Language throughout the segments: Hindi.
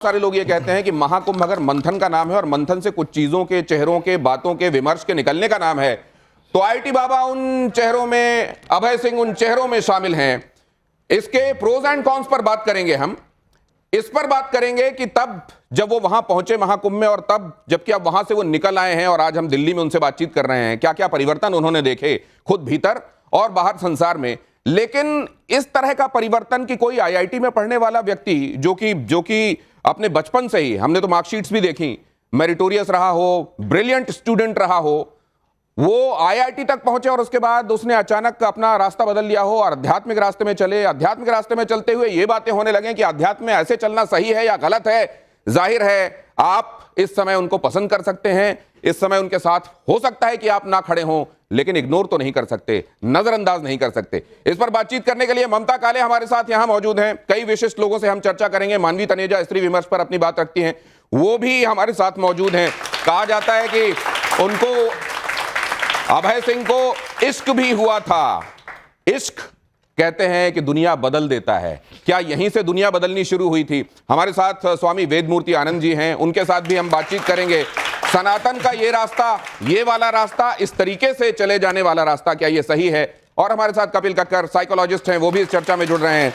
सारे लोग ये कहते हैं कि महाकुंभ अगर मंथन का नाम है और मंथन से कुछ चीजों के, चेहरों के, बातों के, विमर्श के निकलने का नाम है, तो आईटी बाबा उन चेहरों में, अभय सिंह उन चेहरों में शामिल हैं। इसके प्रोज एंड कॉन्स पर बात करेंगे हम। इस पर बात करेंगे कि तब जब वो वहां पहुंचे महाकुंभ में, और तब जबकि अब वहां से वो निकल आए हैं और आज हम दिल्ली में उनसे बातचीत कर रहे हैं, क्या क्या परिवर्तन उन्होंने देखे खुद भीतर और बाहर संसार में। लेकिन इस तरह का परिवर्तन कि कोई आईआईटी में पढ़ने वाला व्यक्ति जो कि अपने बचपन से ही, हमने तो मार्कशीट्स भी देखी, मेरिटोरियस रहा हो, ब्रिलियंट स्टूडेंट रहा हो, वो आईआईटी तक पहुंचे और उसके बाद उसने अचानक अपना रास्ता बदल लिया हो और आध्यात्मिक रास्ते में चले। आध्यात्मिक रास्ते में चलते हुए ये बातें होने लगे कि आध्यात्म में ऐसे चलना सही है या गलत है। जाहिर है आप इस समय उनको पसंद कर सकते हैं, इस समय उनके साथ हो सकता है कि आप ना खड़े हों, लेकिन इग्नोर तो नहीं कर सकते, नजरअंदाज नहीं कर सकते। इस पर बातचीत करने के लिए ममता काले हमारे साथ यहां मौजूद हैं। कई विशिष्ट लोगों से हम चर्चा करेंगे। मानवी तनेजा स्त्री विमर्श पर अपनी बात रखती हैं, वो भी हमारे साथ मौजूद हैं। कहा जाता है कि उनको, अभय सिंह को इश्क भी हुआ था। इश्क कहते हैं कि दुनिया बदल देता है, क्या यहीं से दुनिया बदलनी शुरू हुई थी? हमारे साथ स्वामी वेदमूर्ति आनंद जी हैं, उनके साथ भी हम बातचीत करेंगे। सनातन का ये रास्ता, ये वाला रास्ता, इस तरीके से चले जाने वाला रास्ता, क्या ये सही है? और हमारे साथ कपिल कक्कर साइकोलॉजिस्ट हैं, वो भी इस चर्चा में जुड़ रहे हैं।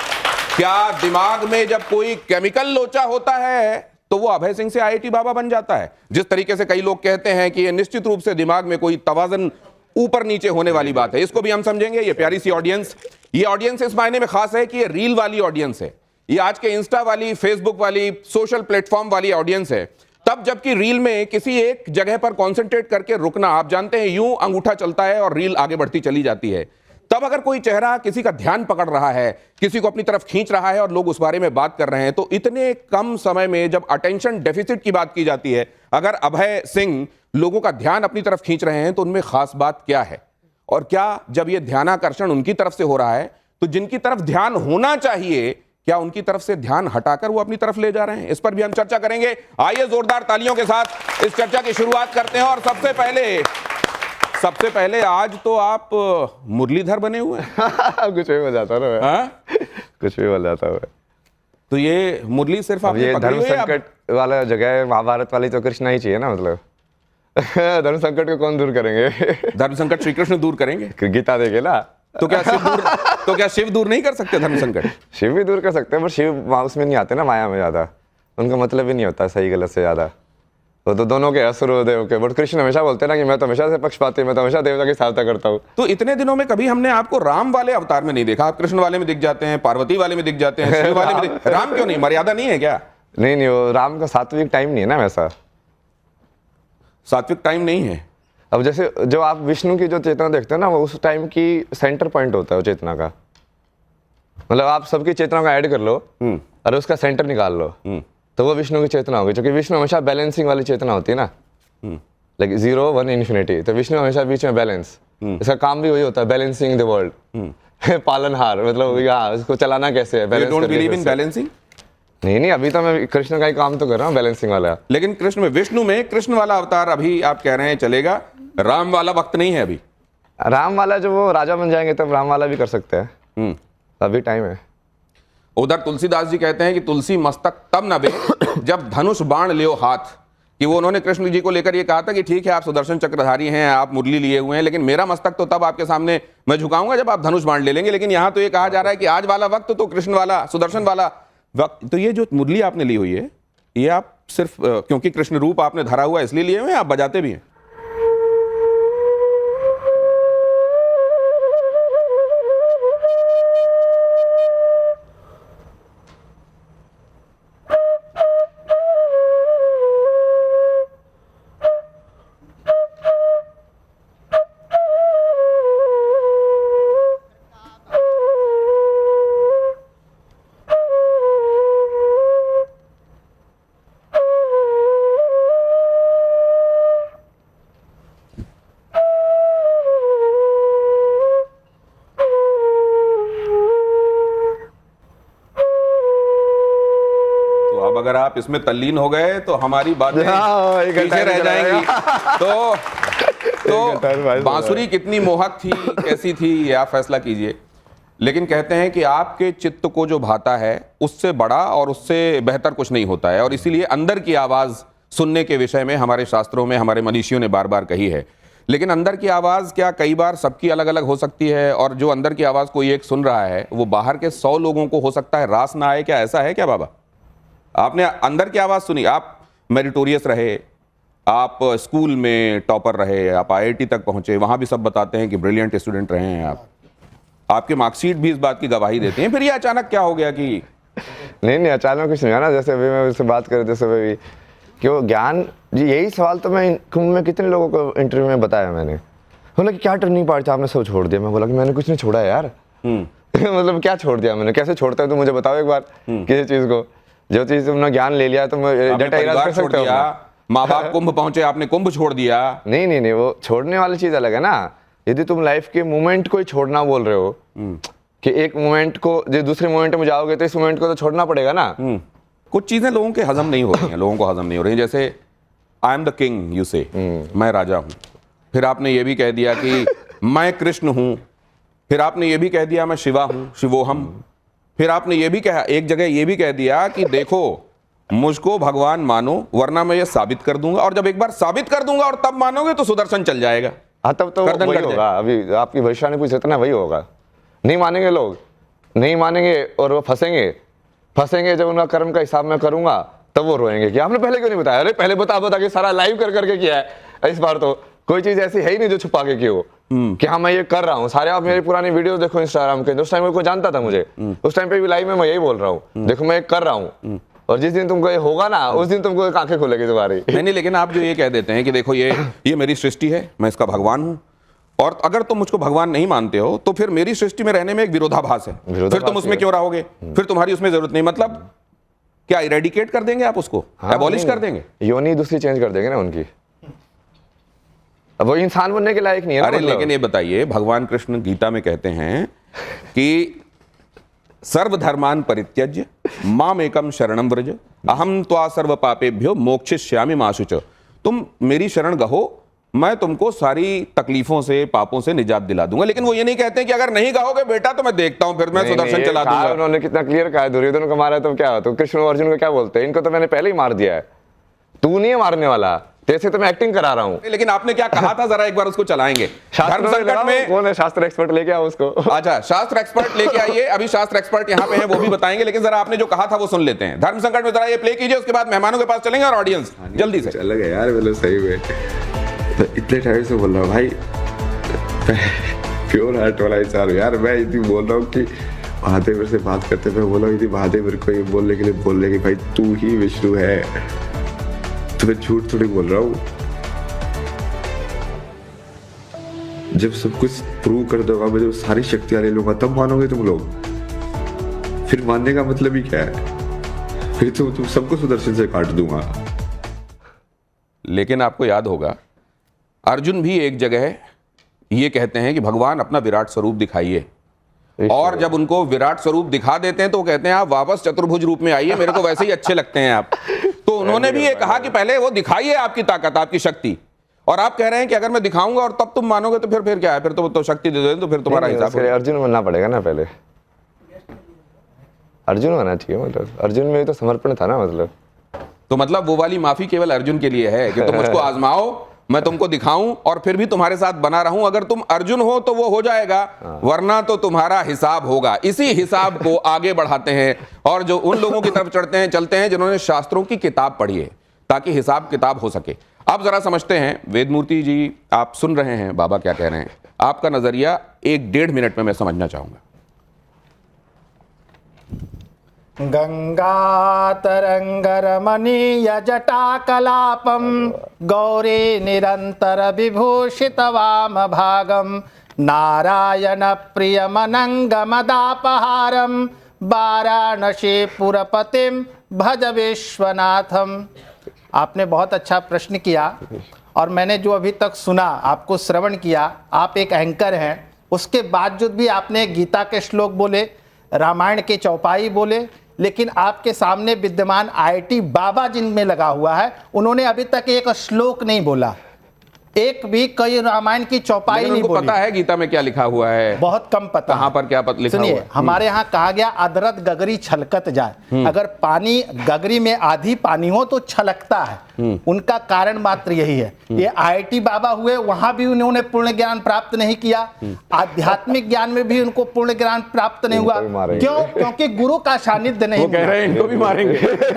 क्या दिमाग में जब कोई केमिकल लोचा होता है तो वो अभय सिंह से आईआईटी बाबा बन जाता है? जिस तरीके से कई लोग कहते हैं कि ये निश्चित रूप से दिमाग में कोई तवाजन ऊपर नीचे होने वाली बात है, इसको भी हम समझेंगे। ये प्यारी सी ऑडियंस, ये ऑडियंस इस मायने में खास है कि ये रील वाली ऑडियंस है, ये आज के इंस्टा वाली, फेसबुक वाली, सोशल प्लेटफॉर्म वाली ऑडियंस है। तब जबकि रील में किसी एक जगह पर कॉन्सेंट्रेट करके रुकना, आप जानते हैं यूं अंगूठा चलता है और रील आगे बढ़ती चली जाती है। तब अगर कोई चेहरा किसी का ध्यान पकड़ रहा है, किसी को अपनी तरफ खींच रहा है और लोग उस बारे में बात कर रहे हैं, तो इतने कम समय में जब अटेंशन डेफिसिट की बात की जाती है, अगर अभय सिंह लोगों का ध्यान अपनी तरफ खींच रहे हैं तो उनमें खास बात क्या है? और क्या जब यह ध्यानाकर्षण उनकी तरफ से हो रहा है तो जिनकी तरफ ध्यान होना चाहिए, क्या उनकी तरफ से ध्यान हटाकर वो अपनी तरफ ले जा रहे हैं? इस पर भी हम चर्चा करेंगे। आइए जोरदार तालियों के साथ इस चर्चा की शुरुआत करते हैं। और सबसे पहले आज तो आप मुरलीधर बने हुए हैं। कुछ भी बोल जाता है ना, कुछ भी बोल जाता है। तो ये मुरली सिर्फ आप ये धर्म संकट वाला जगह है, महाभारत वाली तो कृष्णा ही चाहिए ना, मतलब धर्म संकट को कौन दूर करेंगे? धर्म संकट श्री कृष्ण दूर करेंगे, गीता देखे ना। तो क्या शिव दूर नहीं कर सकते धर्म संकट? शिव भी दूर कर सकते हैं, पर शिव उसमें नहीं आते ना, माया में ज्यादा, उनका मतलब ही नहीं होता सही गलत से ज्यादा। वो तो दोनों के असुर देव के, बट कृष्ण हमेशा बोलते हैं ना कि मैं तो हमेशा से पक्षपाती, मैं तो हमेशा देवता की सहायता करता हूँ। तो इतने दिनों में कभी हमने आपको राम वाले अवतार में नहीं देखा। आप कृष्ण वाले में दिख जाते हैं, पार्वती वाले में दिख जाते हैं, शिव वाले में राम क्यों नहीं? मर्यादा नहीं है क्या? नहीं, वो राम का सात्विक टाइम नहीं है ना, वैसा सात्विक टाइम नहीं है। अब जैसे जो आप विष्णु की जो चेतना देखते हैं ना, वो उस टाइम की सेंटर पॉइंट होता है वो चेतना का। मतलब आप सबकी चेतना को ऐड कर लो और उसका सेंटर निकाल लो, तो वो विष्णु की चेतना होगी। क्योंकि विष्णु हमेशा बैलेंसिंग वाली चेतना होती है ना, लाइक 0 1 इन्फिनिटी। तो विष्णु हमेशा बीच में बैलेंस, इसका काम भी वही होता है, बैलेंसिंग द वर्ल्ड। पालनहार, मतलब इसको चलाना कैसे है। You don't believe in balancing? नहीं, अभी तो मैं कृष्ण का ही काम तो कर रहा हूँ, बैलेंसिंग वाला। लेकिन विष्णु में कृष्ण वाला अवतार अभी आप कह रहे हैं चलेगा, राम वाला वक्त नहीं है अभी। राम वाला जो वो राजा बन जाएंगे तब राम वाला भी कर सकते हैं, अभी टाइम है। उधर तुलसीदास जी कहते हैं कि तुलसी मस्तक तब नबे जब धनुष बाण लियो हाथ, कि वो उन्होंने कृष्ण जी को लेकर ये कहा था कि ठीक है आप सुदर्शन चक्रधारी हैं, आप मुरली लिए हुए हैं, लेकिन मेरा मस्तक तो तब आपके सामने मैं झुकाऊंगा जब आप धनुष बाण ले लेंगे। लेकिन यहां तो ये कहा जा रहा है कि आज वाला वक्त तो कृष्ण वाला, सुदर्शन वाला वक्त। तो ये जो मुरली आपने ली हुई है, ये आप सिर्फ क्योंकि कृष्ण रूप आपने धरा हुआ इसलिए लिए हुए हैं, आप बजाते भी हैं? अगर आप इसमें तल्लीन हो गए तो हमारी बातें पीछे रह जाएंगी। तो बांसुरी कितनी मोहक थी, कैसी थी, ये आप फैसला कीजिए। लेकिन कहते हैं कि आपके चित्त को जो भाता है उससे बड़ा और उससे बेहतर कुछ नहीं होता है, और इसीलिए अंदर की आवाज़ सुनने के विषय में हमारे शास्त्रों में हमारे मनीषियों ने बार बार कही है। लेकिन अंदर की आवाज़ क्या कई बार सबकी अलग अलग हो सकती है, और जो अंदर की आवाज़ कोई एक सुन रहा है वो बाहर के 100 लोगों को हो सकता है रास ना आए? क्या ऐसा है क्या बाबा? आपने अंदर की आवाज़ सुनी, आप मेरिटोरियस रहे, आप स्कूल में टॉपर रहे, आप IIT तक पहुंचे, वहां भी सब बताते हैं कि ब्रिलियंट स्टूडेंट रहे हैं आप, आपके मार्कशीट भी इस बात की गवाही देते हैं, फिर ये अचानक क्या हो गया कि? नहीं अचानक कुछ नहीं है ना। जैसे अभी मैं उससे बात कर रहे थे सुबह भी कि वो ज्ञान जी, यही सवाल तो मैं कुंभ में कितने लोगों को इंटरव्यू में बताया मैंने। बोला कि क्या टर्निंग पॉइंट था, आपने सब छोड़ दिया? मैं बोला कि मैंने कुछ नहीं छोड़ा यार। मतलब क्या छोड़ दिया मैंने? कैसे छोड़ता है तो मुझे बताओ एक बार किसी चीज को। जो चीज तुमने ज्ञान ले लिया तो परिवार छोड़ दिया, माँ बाप कुंभ पहुंचे, आपने कुंभ छोड़ दिया। नहीं, वो छोड़ने वाली चीज अलग है ना। यदि तुम लाइफ के मोमेंट को ही छोड़ना बोल रहे हो कि एक मोमेंट को जो दूसरे मोमेंट में जाओगे तो इस मोमेंट को तो छोड़ना पड़ेगा ना। कुछ चीजें लोगों के हजम नहीं हो रही हैं, लोगों को हजम नहीं हो रही हैं। जैसे I am the king, you से, मैं राजा हूं। फिर आपने ये भी कह दिया कि मैं कृष्ण हूं। फिर आपने ये भी कह दिया मैं शिवा हूं, शिवोहम। फिर आपने ये भी कहा, एक जगह ये भी कह दिया कि देखो मुझको भगवान मानो वरना मैं ये साबित कर दूंगा, और जब एक बार साबित कर दूंगा और तब मानोगे तो सुदर्शन चल जाएगा। हाँ, तब तो वही होगा। अभी आपकी भविष्यवाणी पूछ रहे थे ना, वही होगा। नहीं मानेंगे लोग, नहीं मानेंगे और वो फंसेंगे। जब उनका कर्म का हिसाब मैं करूंगा तब वो रोएंगे कि आपने पहले क्यों नहीं बताया। अरे पहले बता के सारा लाइव कर करके किया है। इस बार तो कोई चीज ऐसी है ही नहीं जो छुपा के की हो कि हाँ मैं ये कर रहा हूँ। सारे आप मेरी पुरानी वीडियो देखो इंस्टाग्राम के, उस टाइम कोई जानता था मुझे, उस टाइम पे भी लाइव में मैं यही बोल रहा हूँ, देखो मैं कर रहा हूँ, और जिस दिन तुमको ये होगा ना उस दिन तुमको आंखें खुलेगी तुम्हारी। नहीं, लेकिन आप जो ये कह देते हैं कि देखो ये मेरी सृष्टि है, मैं इसका भगवान हूँ, और अगर तुम मुझको भगवान नहीं मानते हो तो फिर मेरी सृष्टि में रहने में एक विरोधाभास है, फिर तुम उसमें क्यों रहोगे? फिर तुम्हारी उसमें जरूरत नहीं। मतलब क्या इरेडिकेट कर देंगे आप उसको? एबॉलिश कर देंगे? योनि दूसरी चेंज कर देंगे ना उनकी। अब वो इंसान बनने के लायक नहीं है ना। अरे लेकिन ये बताइए, भगवान कृष्ण गीता में कहते हैं कि सर्वधर्मान परित्यज्य माम एकम शरणम व्रज अहम त्वा सर्व पापेभ्यो मोक्षयिष्यामि मा शुच। तुम मेरी शरण गहो, मैं तुमको सारी तकलीफों से पापों से निजात दिला दूंगा। लेकिन वो ये नहीं कहते कि अगर नहीं कहोगे बेटा तो मैं देखता हूं, फिर मैं सुदर्शन चला दूंगा। उन्होंने कितना क्लियर कहा है, दुर्योधन को मारा तो क्या हो, तो कृष्ण और अर्जुन को क्या बोलते हैं, इनको तो मैंने पहले ही मार दिया है, तू नहीं है मारने वाला, जैसे तो मैं एक्टिंग करा रहा हूँ। लेकिन आपने क्या कहा था, जरा एक बार उसको चलाएंगे। धर्म संकट में कौन है? शास्त्र एक्सपर्ट लेके आओ उसको। अच्छा, शास्त्र एक्सपर्ट लेके आइए। अभी शास्त्र एक्सपर्ट यहाँ पे हैं, वो भी बताएंगे, लेकिन जरा आपने जो कहा था वो सुन लेते हैं। धर्म संकट में जरा ये प्ले कीजिए, उसके बाद मेहमानों के पास चलेंगे और ऑडियंस जल्दी से। अलग है यार, मतलब सही में तो इतने टाइम से बोल रहा हूँ भाई, प्योर हार्ट वाला इंसान यार। मैं इतनी बोल रहा हूँ कि महादेव से बात करते मैं बोला यदि महादेव को ये बोलने के लिए बोल रहे कि भाई तू ही विष्णु है, तो मैं झूठ थोड़ी बोल रहा हूँ। जब सब कुछ प्रूव कर दूंगा, मैं जब सारी शक्तियां ले लूंगा तब मानोगे तुम लोग। फिर मानने का मतलब ही क्या है? फिर तो तुम सबको सुदर्शन से काट दूंगा। लेकिन आपको याद होगा अर्जुन भी एक जगह ये कहते हैं कि भगवान अपना विराट स्वरूप दिखाइए, और जब उनको विराट स्वरूप दिखा देते हैं तो वो कहते हैं आप वापस चतुर्भुज रूप में आइए, मेरे को वैसे ही अच्छे लगते हैं आप। तो उन्होंने भी ये कहा कि पहले वो दिखाइए आपकी ताकत, आपकी शक्ति, और आप कह रहे हैं कि अगर मैं दिखाऊंगा और तब तुम मानोगे तो फिर क्या है? फिर तो शक्ति दे दो तो फिर तुम्हारा हिसाब। अर्जुन बनना पड़ेगा ना, पहले अर्जुन बनना चाहिए। मतलब अर्जुन में तो समर्पण था ना। मतलब वो वाली माफी केवल अर्जुन के लिए है कि तुम मुझको आजमाओ, मैं तुमको दिखाऊं और फिर भी तुम्हारे साथ बना रहूं। अगर तुम अर्जुन हो तो वो हो जाएगा, वरना तो तुम्हारा हिसाब होगा। इसी हिसाब को आगे बढ़ाते हैं और जो उन लोगों की तरफ चलते हैं जिन्होंने शास्त्रों की किताब पढ़ी है, ताकि हिसाब किताब हो सके। आप जरा समझते हैं, वेदमूर्ति जी आप सुन रहे हैं बाबा क्या कह रहे हैं, आपका नजरिया 1-1.5 मिनट में मैं समझना चाहूंगा। गंगातरंगरमणीय जटाकलापं गौरी निरंतर विभूषित वाम भागम नारायण प्रियमनंगमदापहारम वाराणसी पुरपतिम भज विश्वनाथम। आपने बहुत अच्छा प्रश्न किया, और मैंने जो अभी तक सुना, आपको श्रवण किया, आप एक एंकर हैं, उसके बावजूद भी आपने गीता के श्लोक बोले, रामायण के चौपाई बोले, लेकिन आपके सामने विद्यमान IIT बाबा जिनमें लगा हुआ है, उन्होंने अभी तक एक श्लोक नहीं बोला। एक भी कई रामायण की चौपाई लेकिन नहीं उनको बोली। पता है गीता में क्या लिखा हुआ है, बहुत कम पता कहाँ है। पर क्या लिखा हुआ सुनिए, है। हमारे यहाँ कहा गया अदरत गगरी छलकत जाए। अगर पानी गगरी में आधी पानी हो तो छलकता है। उनका कारण मात्र यही है। ये IIT बाबा हुए, वहां भी उन्होंने पूर्ण ज्ञान प्राप्त नहीं किया। आध्यात्मिक ज्ञान में भी उनको पूर्ण ज्ञान प्राप्त नहीं हुआ। इनको भी मारेंगे। क्यों? क्योंकि गुरु का सानिध्य नहीं वो कह मिला। रहे हैं इनको भी मारेंगे।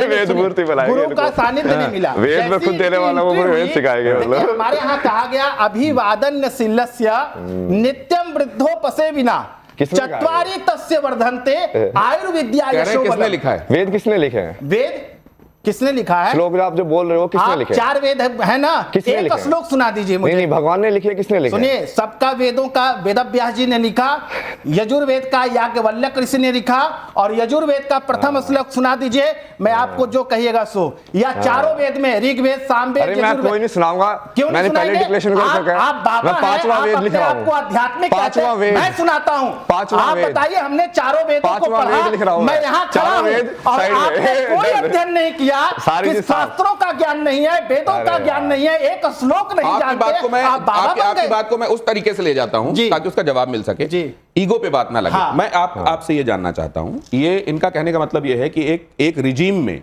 वेद मूर्ति बनाएंगे गुरु का इनको। सानिध्य नहीं मिला। वेद में जैसी खुद देने वाला वो इनकी वेद हुई, सिखाएंगे देखिए, मतलब। हमारे यहाँ कहा गया अभिवादन शिलस्य नित्यम वृद्धोपसे बिना किसने कहा है? चत्वारि तस्य वर्धन्ते आयुर्विद्या कह रहे हैं यशो किसने बलम। लिखा है? वेद किसने लिखे हैं? वेद किसने लिखा है? श्लोक जो आप जो बोल रहे हो किसने आप लिखे? चार वेद है ना, किसने एक लिखे हैं? श्लोक सुना दीजिए मुझे। नहीं भगवान ने लिखे, किसने लिखे? सुनिए, सबका वेदों का वेदव्यास जी ने लिखा, यजुर्वेद का याज्ञवल्क्य ऋषि ने लिखा, और यजुर्वेद का प्रथम श्लोक सुना दीजिए, मैं आपको जो कहिएगा सो। या चारों वेद में ऋग्वेद, सामवेद, अरे मैं कोई नहीं सुनाऊंगा, क्यों नहीं मैंने पहले सुनाएंगे? डिक्लेरेशन कर रखा है। आप बाबा मैं पांचवा हैं, वेद आप लिख अपने रहा आप को हूँ। आध्यात्मिक कहते पांचवा हैं। वेद। मैं सुनाता हूँ। पांचवा आप वेद। बताइए, हमने चारों वेदों को पांचवा वेद लिख रहा पढ़ा, हूँ मैं यहाँ खड़ा चारों हूँ, वेद और साइड में। आपने कोई अध्ययन नहीं किया सारी कि चीज साफ। शास्त्रों का ज्ञान नहीं है, वेदों का अरे ज्ञान यार। नहीं है, एक श्लोक नहीं आपकी जानते, बात को मैं आप बाबा बन आपकी गए। बात को मैं उस तरीके से ले जाता हूं जी। ताकि उसका जवाब मिल सके। जी। ईगो पे बात ना लगे। हाँ। मैं आपसे ये जानना चाहता हूं, ये इनका कहने का मतलब ये है कि एक रिजीम में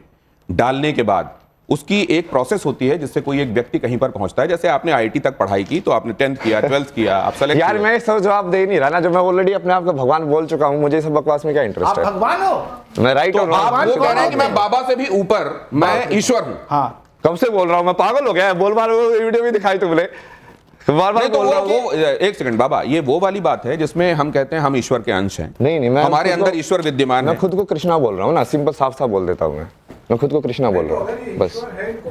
डालने के बाद उसकी एक प्रोसेस होती है जिससे कोई एक व्यक्ति कहीं पर पहुंचता है। जैसे आपने IIT तक पढ़ाई की, तो आपने 10th किया, 12th किया, आप सेलेक्ट यार मैं सब जवाब दे ही नहीं रहा ना, जब मैं ऑलरेडी अपने आप को भगवान बोल चुका हूँ, मुझे सब बकवास में क्या आप इंटरेस्ट है? भगवान हो। मैं राइट तो और आप रॉन्ग वो कह रहे हैं कि मैं बाबा से भी ऊपर, मैं ईश्वर हूं। हाँ, कब से बोल रहा हूँ? मैं पागल हो गया है? बोल बार वीडियो भी दिखाई तुमने, बार बार नहीं तो बोल रहा हूँ वो एक सेकंड बाबा, ये वो वाली बात है जिसमें हम कहते हैं हम ईश्वर के अंश हैं। नहीं मैं हमारे खुद को- अंदर ईश्वर विद्यमान मैं है। खुद को कृष्णा बोल रहा हूँ ना, सिंपल साफ साफ बोल देता हूँ मैं खुद को कृष्णा बोल रहा हूँ बस।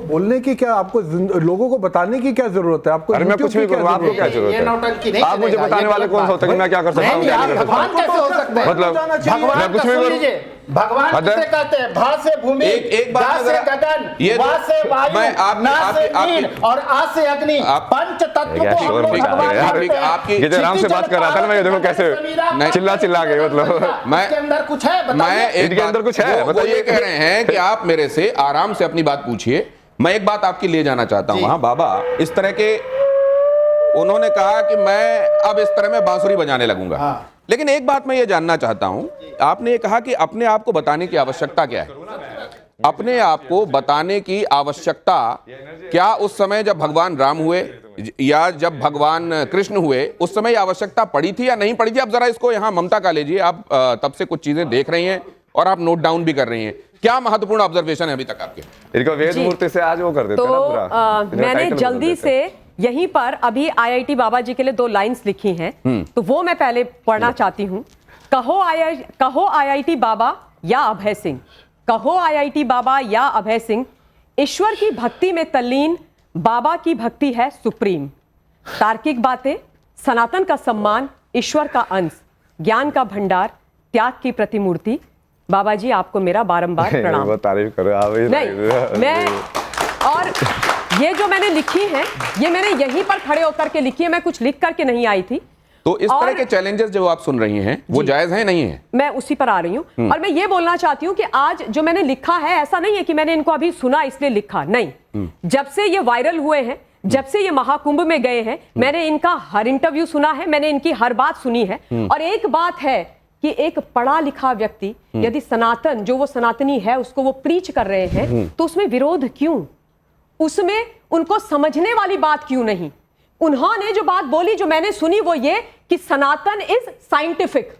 बोलने की क्या आपको लोगों को बताने की क्या जरूरत है? आपको अरे मैं YouTube कुछ भी की क्या करूँ, आपको जरूरत क्या है? जरूरत ये है? नौटंकी नहीं आप मुझे चलेगा, बताने ये वाले गलत कौन बात से होते हैं कि मैं क्या कर सकता हूँ नहीं, क्या आप नहीं कर सकता? भगवान कैसे हो सकते हैं? मतलब भगवान मैं कुछ का भी सुन करूँ। लीजिए, भगवान अदर- किसे कहते हैं? भा से भूमि, एक बात गा में से जरा- गगन, ये वा से वायु, मैं आप- ना आप- से आप- नीर, और आ से अग्नि, आप- पंच तत्व क्या को हम शोर लोग मचा भगवान रहे हैं यार? मानते हैं। आपकी- ये जो आराम से बात कर रहा था ना, मैं ये देखो कैसे नहीं। चिल्ला गए मतलब। मैं- इसके अंदर कुछ है, मैं बताइए। एक इनके बात- अंदर कुछ है, वो बताइए। ये कह रहे हैं कि आप मेरे से आराम से अपनी बात पूछिए। मैं एक बात आपकी ले जाना चाहता हूं। जी। हाँ बाबा, इस तरह के उन्होंने कहा कि मैं अब इस तरह में बांसुरी बजाने लगूंगा। हाँ। लेकिन एक बात मैं ये जानना चाहता हूं, आपने ये कहा कि अपने आप को बताने की आवश्यकता क्या है? अपने आप को बताने की आवश्यकता क्या उस समय जब भगवान राम हुए या जब भगवान कृष्ण हुए उस समय ये आवश्यकता पड़ी थी या नहीं पड़ी थी? अब जरा इसको यहाँ ममता का लीजिए, आप तब से कुछ चीजें देख रही हैं और आप नोट डाउन भी कर रही हैं। क्या महत्वपूर्ण ऑब्जर्वेशन है अभी तक आपके? इनको वेद जी। मूर्ति से आज वो कर देते हैं ना तो पूरा। इनका मैंने टाइटल बदल जल्दी देते हैं। से यहीं पर अभी IIT बाबा जी के लिए 2 लाइंस लिखी हैं, तो वो मैं पहले पढ़ना चाहती हूँ। कहो IIT बाबा या अभय सिंह, कहो IIT बाबा या अभय सिंह, ईश्वर की भक्ति में तल्लीन बाबा की भक्ति है सुप्रीम। तार्किक बातें, सनातन का सम्मान, ईश्वर का अंश, ज्ञान का भंडार, त्याग की प्रतिमूर्ति। बाबा जी आपको मेरा बारंबार प्रणाम। वो तारीफ करो आप ही। नहीं, मैं और ये जो मैंने लिखी है, ये मैंने यहीं पर खड़े होकर के लिखी है, मैं कुछ लिख करके नहीं आई थी। तो इस तरह और- के चैलेंजेस जो आप सुन रही हैं वो जी। जायज हैं नहीं है? मैं उसी पर आ रही हूं और मैं ये बोलना चाहती हूं कि आज जो मैंने लिखा है, ऐसा नहीं है कि मैंने इनको अभी सुना इसलिए लिखा, नहीं। जब से ये वायरल हुए हैं, जब से ये महाकुंभ में गए हैं, मैंने इनका हर इंटरव्यू सुना है, मैंने इनकी हर बात सुनी है। और एक बात है कि एक पढ़ा लिखा व्यक्ति यदि सनातन, जो वो सनातनी है, उसको वो प्रीच कर रहे हैं, तो उसमें विरोध क्यों? उसमें उनको समझने वाली बात क्यों नहीं? उन्होंने जो बात बोली, जो मैंने सुनी, वो ये कि सनातन इज साइंटिफिक।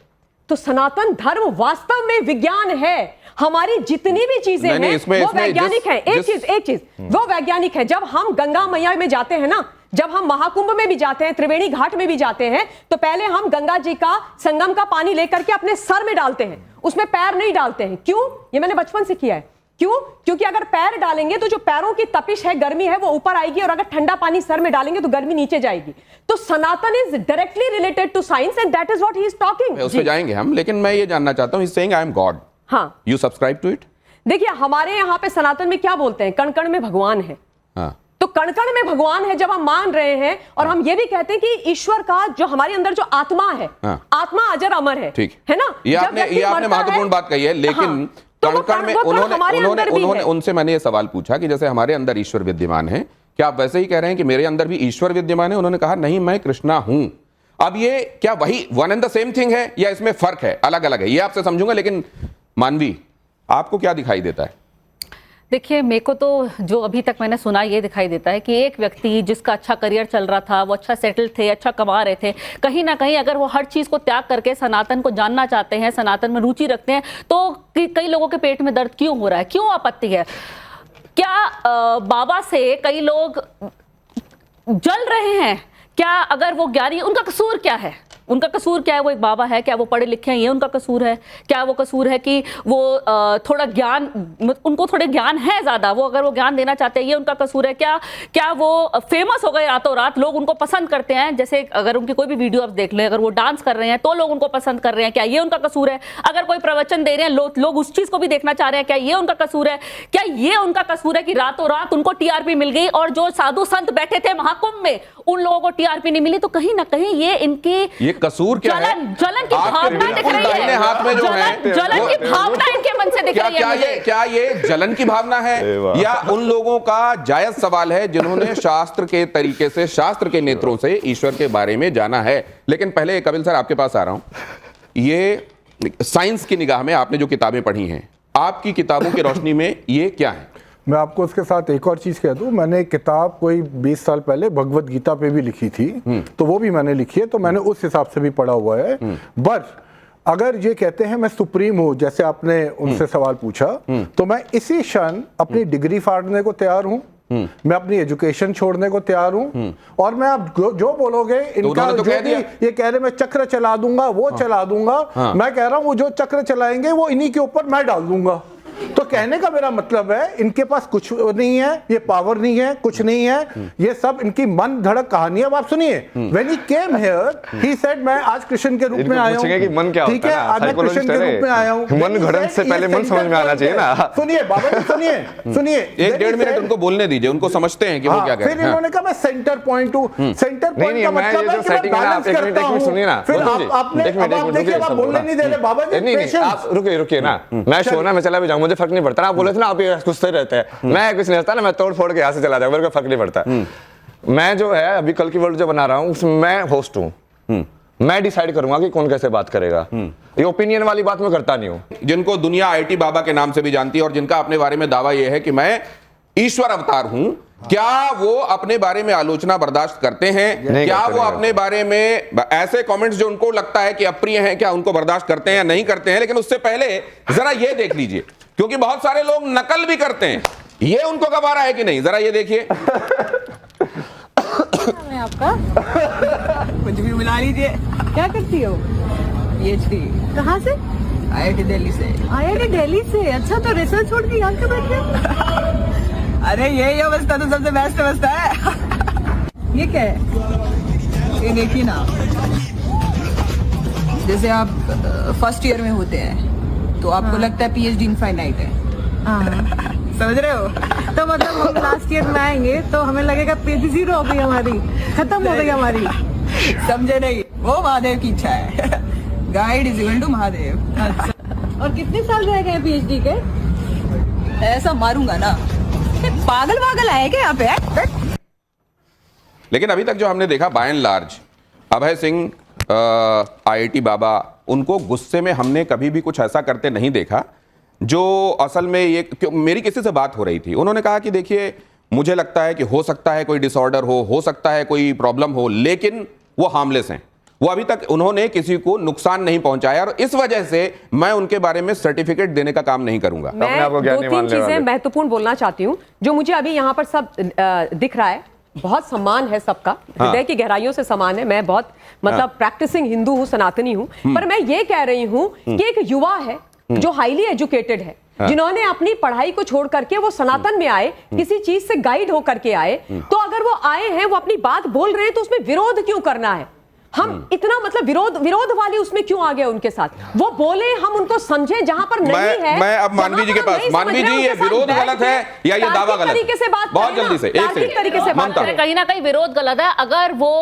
तो सनातन धर्म वास्तव में विज्ञान है। हमारी जितनी भी चीजें नहीं, हैं इसमें- वो इसमें वैज्ञानिक जिस- हैं। एक जिस- चीज वो वैज्ञानिक है। जब हम गंगा मैया में जाते हैं ना, जब हम महाकुंभ में भी जाते हैं, त्रिवेणी घाट में भी जाते हैं, तो पहले हम गंगा जी का संगम का पानी लेकर के अपने सर में डालते हैं, उसमें पैर नहीं डालते हैं। क्यों? ये मैंने बचपन से किया है। क्यों? क्योंकि अगर पैर डालेंगे तो जो पैरों की तपिश है, गर्मी है, वो ऊपर आएगी, और अगर ठंडा पानी सर में डालेंगे तो गर्मी नीचे जाएगी। तो Sanatan is directly related to science and that is what he is talking. उस पर जाएंगे हम, लेकिन मैं ये जानना चाहता हूं, सेइंग आई एम गॉड, हाँ, यू सब्सक्राइब टू इट? देखिए हमारे यहाँ पे सनातन में क्या बोलते हैं, कण कण में भगवान है। हाँ। तो कण कण में भगवान है जब हम मान रहे हैं, और हम ये भी कहते हैं कि ईश्वर का जो हमारे अंदर जो आत्मा है, हाँ। आत्मा अजर अमर है, ठीक है ना? ये जब आपने व्यक्ति मरता महत्वपूर्ण है- बात कही है, लेकिन हाँ, तो वो कण-कण में वो कण हमारे अंदर भी है। उन्होंने उनसे मैंने ये सवाल पूछा कि जैसे हमारे अंदर ईश्वर विद्यमान है, क्या आप वैसे ही कह रहे हैं कि मेरे अंदर भी ईश्वर विद्यमान है? उन्होंने कहा नहीं, मैं कृष्णा हूं। अब ये क्या वही one and the same thing है या इसमें फर्क है, अलग अलग है, ये आपसे समझूंगा। लेकिन मानवी, आपको क्या दिखाई देता है? देखिए, मेरे को तो जो अभी तक मैंने सुना ये दिखाई देता है कि एक व्यक्ति जिसका अच्छा करियर चल रहा था, वो अच्छा सेटल थे, अच्छा कमा रहे थे, कहीं ना कहीं अगर वो हर चीज़ को त्याग करके सनातन को जानना चाहते हैं, सनातन में रुचि रखते हैं, तो कई लोगों के पेट में दर्द क्यों हो रहा है, क्यों आपत्ति है? क्या बाबा से कई लोग जल रहे हैं? क्या अगर वो ज्ञानी, उनका कसूर क्या है? उनका कसूर क्या है? वो एक बाबा है, क्या वो पढ़े लिखे हैं, ये उनका कसूर है? क्या वो कसूर है कि वो थोड़ा ज्ञान, उनको थोड़े ज्ञान है ज़्यादा, वो अगर वो ज्ञान देना चाहते हैं, ये उनका कसूर है? क्या वो फेमस हो गए रातों रात, लोग उनको पसंद करते हैं, जैसे अगर उनकी कोई भी वीडियो आप देख लें, अगर वो डांस कर रहे हैं तो लोग उनको पसंद कर रहे हैं, क्या ये उनका कसूर है? अगर कोई प्रवचन दे रहे हैं, लोग उस चीज़ को भी देखना चाह रहे हैं, क्या ये उनका कसूर है? क्या ये उनका कसूर है कि रातों रात उनको टीआरपी मिल गई और जो साधु संत बैठे थे महाकुंभ में, उन लोगों को टीआरपी नहीं मिली? तो कहीं ना कहीं ये इनकी कसूर क्या है? जलन की भावना दिख रही है, हाथ में जो है जलन की भावना इनके मन से दिख रही है। क्या ये जलन की भावना है या उन लोगों का जायज सवाल है जिन्होंने शास्त्र के तरीके से, शास्त्र के नेत्रों से ईश्वर के बारे में जाना है? लेकिन पहले कपिल सर, आपके पास आ रहा हूं। ये साइंस की निगाह में आपने जो किताबें पढ़ी हैं, आपकी किताबों की रोशनी में ये क्या है? मैं आपको उसके साथ एक और चीज़ कह दूं, मैंने एक किताब कोई 20 साल पहले भगवत गीता पे भी लिखी थी, तो वो भी मैंने लिखी है, तो मैंने उस हिसाब से भी पढ़ा हुआ है। बट अगर ये कहते हैं मैं सुप्रीम हूं, जैसे आपने उनसे सवाल पूछा, तो मैं इसी क्षण अपनी डिग्री फाड़ने को तैयार हूं, मैं अपनी एजुकेशन छोड़ने को तैयार हूं, और मैं अब जो बोलोगे इनका तो जो भी ये कह रहे मैं चक्र चला दूंगा, वो चला दूंगा, मैं कह रहा हूं वो जो चक्र चलाएंगे वो इन्हीं के ऊपर मैं डाल दूंगा। तो कहने का मेरा मतलब है, इनके पास कुछ नहीं है, ये पावर नहीं है, कुछ नहीं है, ये सब इनकी मन धड़क कहानी है। अब आप सुनिए, when he came here he said मैं आज कृष्ण के रूप में आया हूं। कि मन क्या ठीक है, आज मैं कृष्ण के रूप में आया हूं। मन घड़न से पहले मन समझ में आना चाहिए ना। सुनिए बाबा जी, सुनिए 1-1.5 मिनट उनको बोलने दीजिए, उनको समझते हैं कि वो क्या कह रहे हैं। फिर इन्होंने कहा मैं सेंटर पॉइंट हूं। सेंटर पॉइंट का मतलब है कि मैं बैलेंस करता हूं। सुनिए ना, फिर आपने देखिए, आप बोलने नहीं दे रहे बाबा जी। नहीं, आप रुकिए ना, मैं शो ना, मैं चला भी जाऊं, मुझे फर्क नहीं पड़ता ना। आप बोले थे ना आप ये कुछ सही रहते हैं, मैं कुछ नहीं रहता ना, मैं तोड़ फोड़ के यहाँ से चला जाऊँ, मेरे को फर्क नहीं पड़ता। मैं जो है अभी कल की वर्ल्ड जो बना रहा हूँ उसमें मैं होस्ट हूँ, मैं डिसाइड करूंगा कि कौन कैसे बात करेगा। ये ओपिनियन वाली बात मैं करता नहीं हूँ। जिनको दुनिया आईटी बाबा के नाम से भी जानती है और जिनका अपने बारे में दावा यह है कि मैं ईश्वर अवतार हूं, क्या वो अपने बारे में आलोचना बर्दाश्त करते हैं? क्या वो अपने बारे में ऐसे कमेंट्स जो उनको लगता है कि अप्रिय हैं, क्या उनको बर्दाश्त करते हैं या नहीं करते हैं? लेकिन उससे पहले जरा ये देख लीजिए, क्योंकि बहुत सारे लोग नकल भी करते हैं, ये उनको गवारा है कि नहीं, जरा ये देखिए। मैं आपका कुछ भी मिला लीजिए। क्या करती हो? पीएचडी। कहाँ से? आईआईटी दिल्ली से। आईआईटी दिल्ली से? अच्छा, तो रिसर्च छोड़ के यहाँ क्यों बैठ गए? अरे यही अवस्था तो सबसे बेस्ट अवस्था है। ये क्या है? ये देखिए ना, जैसे आप फर्स्ट ईयर में होते हैं तो आपको लगता है पीएचडी इनफाइनाइट है। समझ रहे हो? तो मतलब हम लास्ट ईयर में आएंगे तो हमें लगेगा पीएचडी जीरो हो गई हमारी, खत्म हो गई हमारी। समझे नहीं? वो महादेव की इच्छा है। Guide is equal to Mahadev. और कितने साल रह गए पीएचडी के? ऐसा मारूंगा ना, पागल आए क्या यहाँ पे? लेकिन अभी तक जो हमने देखा by and large, Abhay Singh IIT Baba, उनको गुस्से में हमने कभी भी कुछ ऐसा करते नहीं देखा जो असल में ये। मेरी किसी से बात हो रही थी, उन्होंने कहा कि देखिए मुझे लगता है कि हो सकता है कोई डिसऑर्डर हो सकता है कोई प्रॉब्लम हो, लेकिन वो हार्मलेस हैं, वो अभी तक उन्होंने किसी को नुकसान नहीं पहुंचाया, और इस वजह से मैं उनके बारे में सर्टिफिकेट देने का काम नहीं करूंगा। मैं 2-3 चीजें महत्वपूर्ण बोलना चाहती हूं जो मुझे अभी यहाँ पर सब दिख रहा है। बहुत सम्मान है सबका, हृदय की गहराइयों से सम्मान है। मैं बहुत मतलब प्रैक्टिसिंग हिंदू हूँ, सनातनी हूँ, पर मैं ये कह रही हूँ कि एक युवा है जो हाईली एजुकेटेड है, जिन्होंने अपनी पढ़ाई को छोड़ करके वो सनातन में आए, किसी चीज से गाइड होकर के आए, तो अगर वो आए हैं, वो अपनी बात बोल रहे हैं, तो उसमें विरोध क्यों करना है? हम इतना मतलब विरोध वाली उसमें क्यों आ गए उनके साथ? वो बोले, हम उनको समझे जहां पर नहीं है। मैं अब मानवी जी के पास, मानवी जी ये विरोध गलत है या ये दावा गलत? तरीके से बात बहुत जल्दी से, एक सेकंड तरीके से बात करें। कहीं ना कहीं विरोध गलत है। अगर वो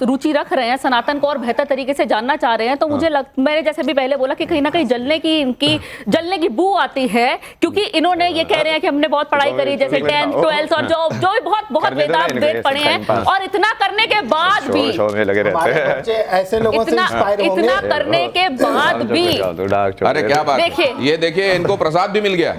रुचि रख रहे हैं सनातन को और बेहतर तरीके से जानना चाह रहे हैं, तो मुझे मैंने जैसे भी पहले बोला कि कहीं ना कहीं जलने की बू आती है, क्योंकि इन्होंने ये कह रहे हैं कि हमने बहुत पढ़ाई करी, जैसे 10th 12th और जो भी बहुत वेद पढ़े हैं, और इतना करने के बाद भी लगे रहते हैं। बच्चे ऐसे लोगों से इंस्पायर होंगे। इतना करने के बाद भी अरे क्या बात, ये देखिए इनको प्रसाद भी मिल गया।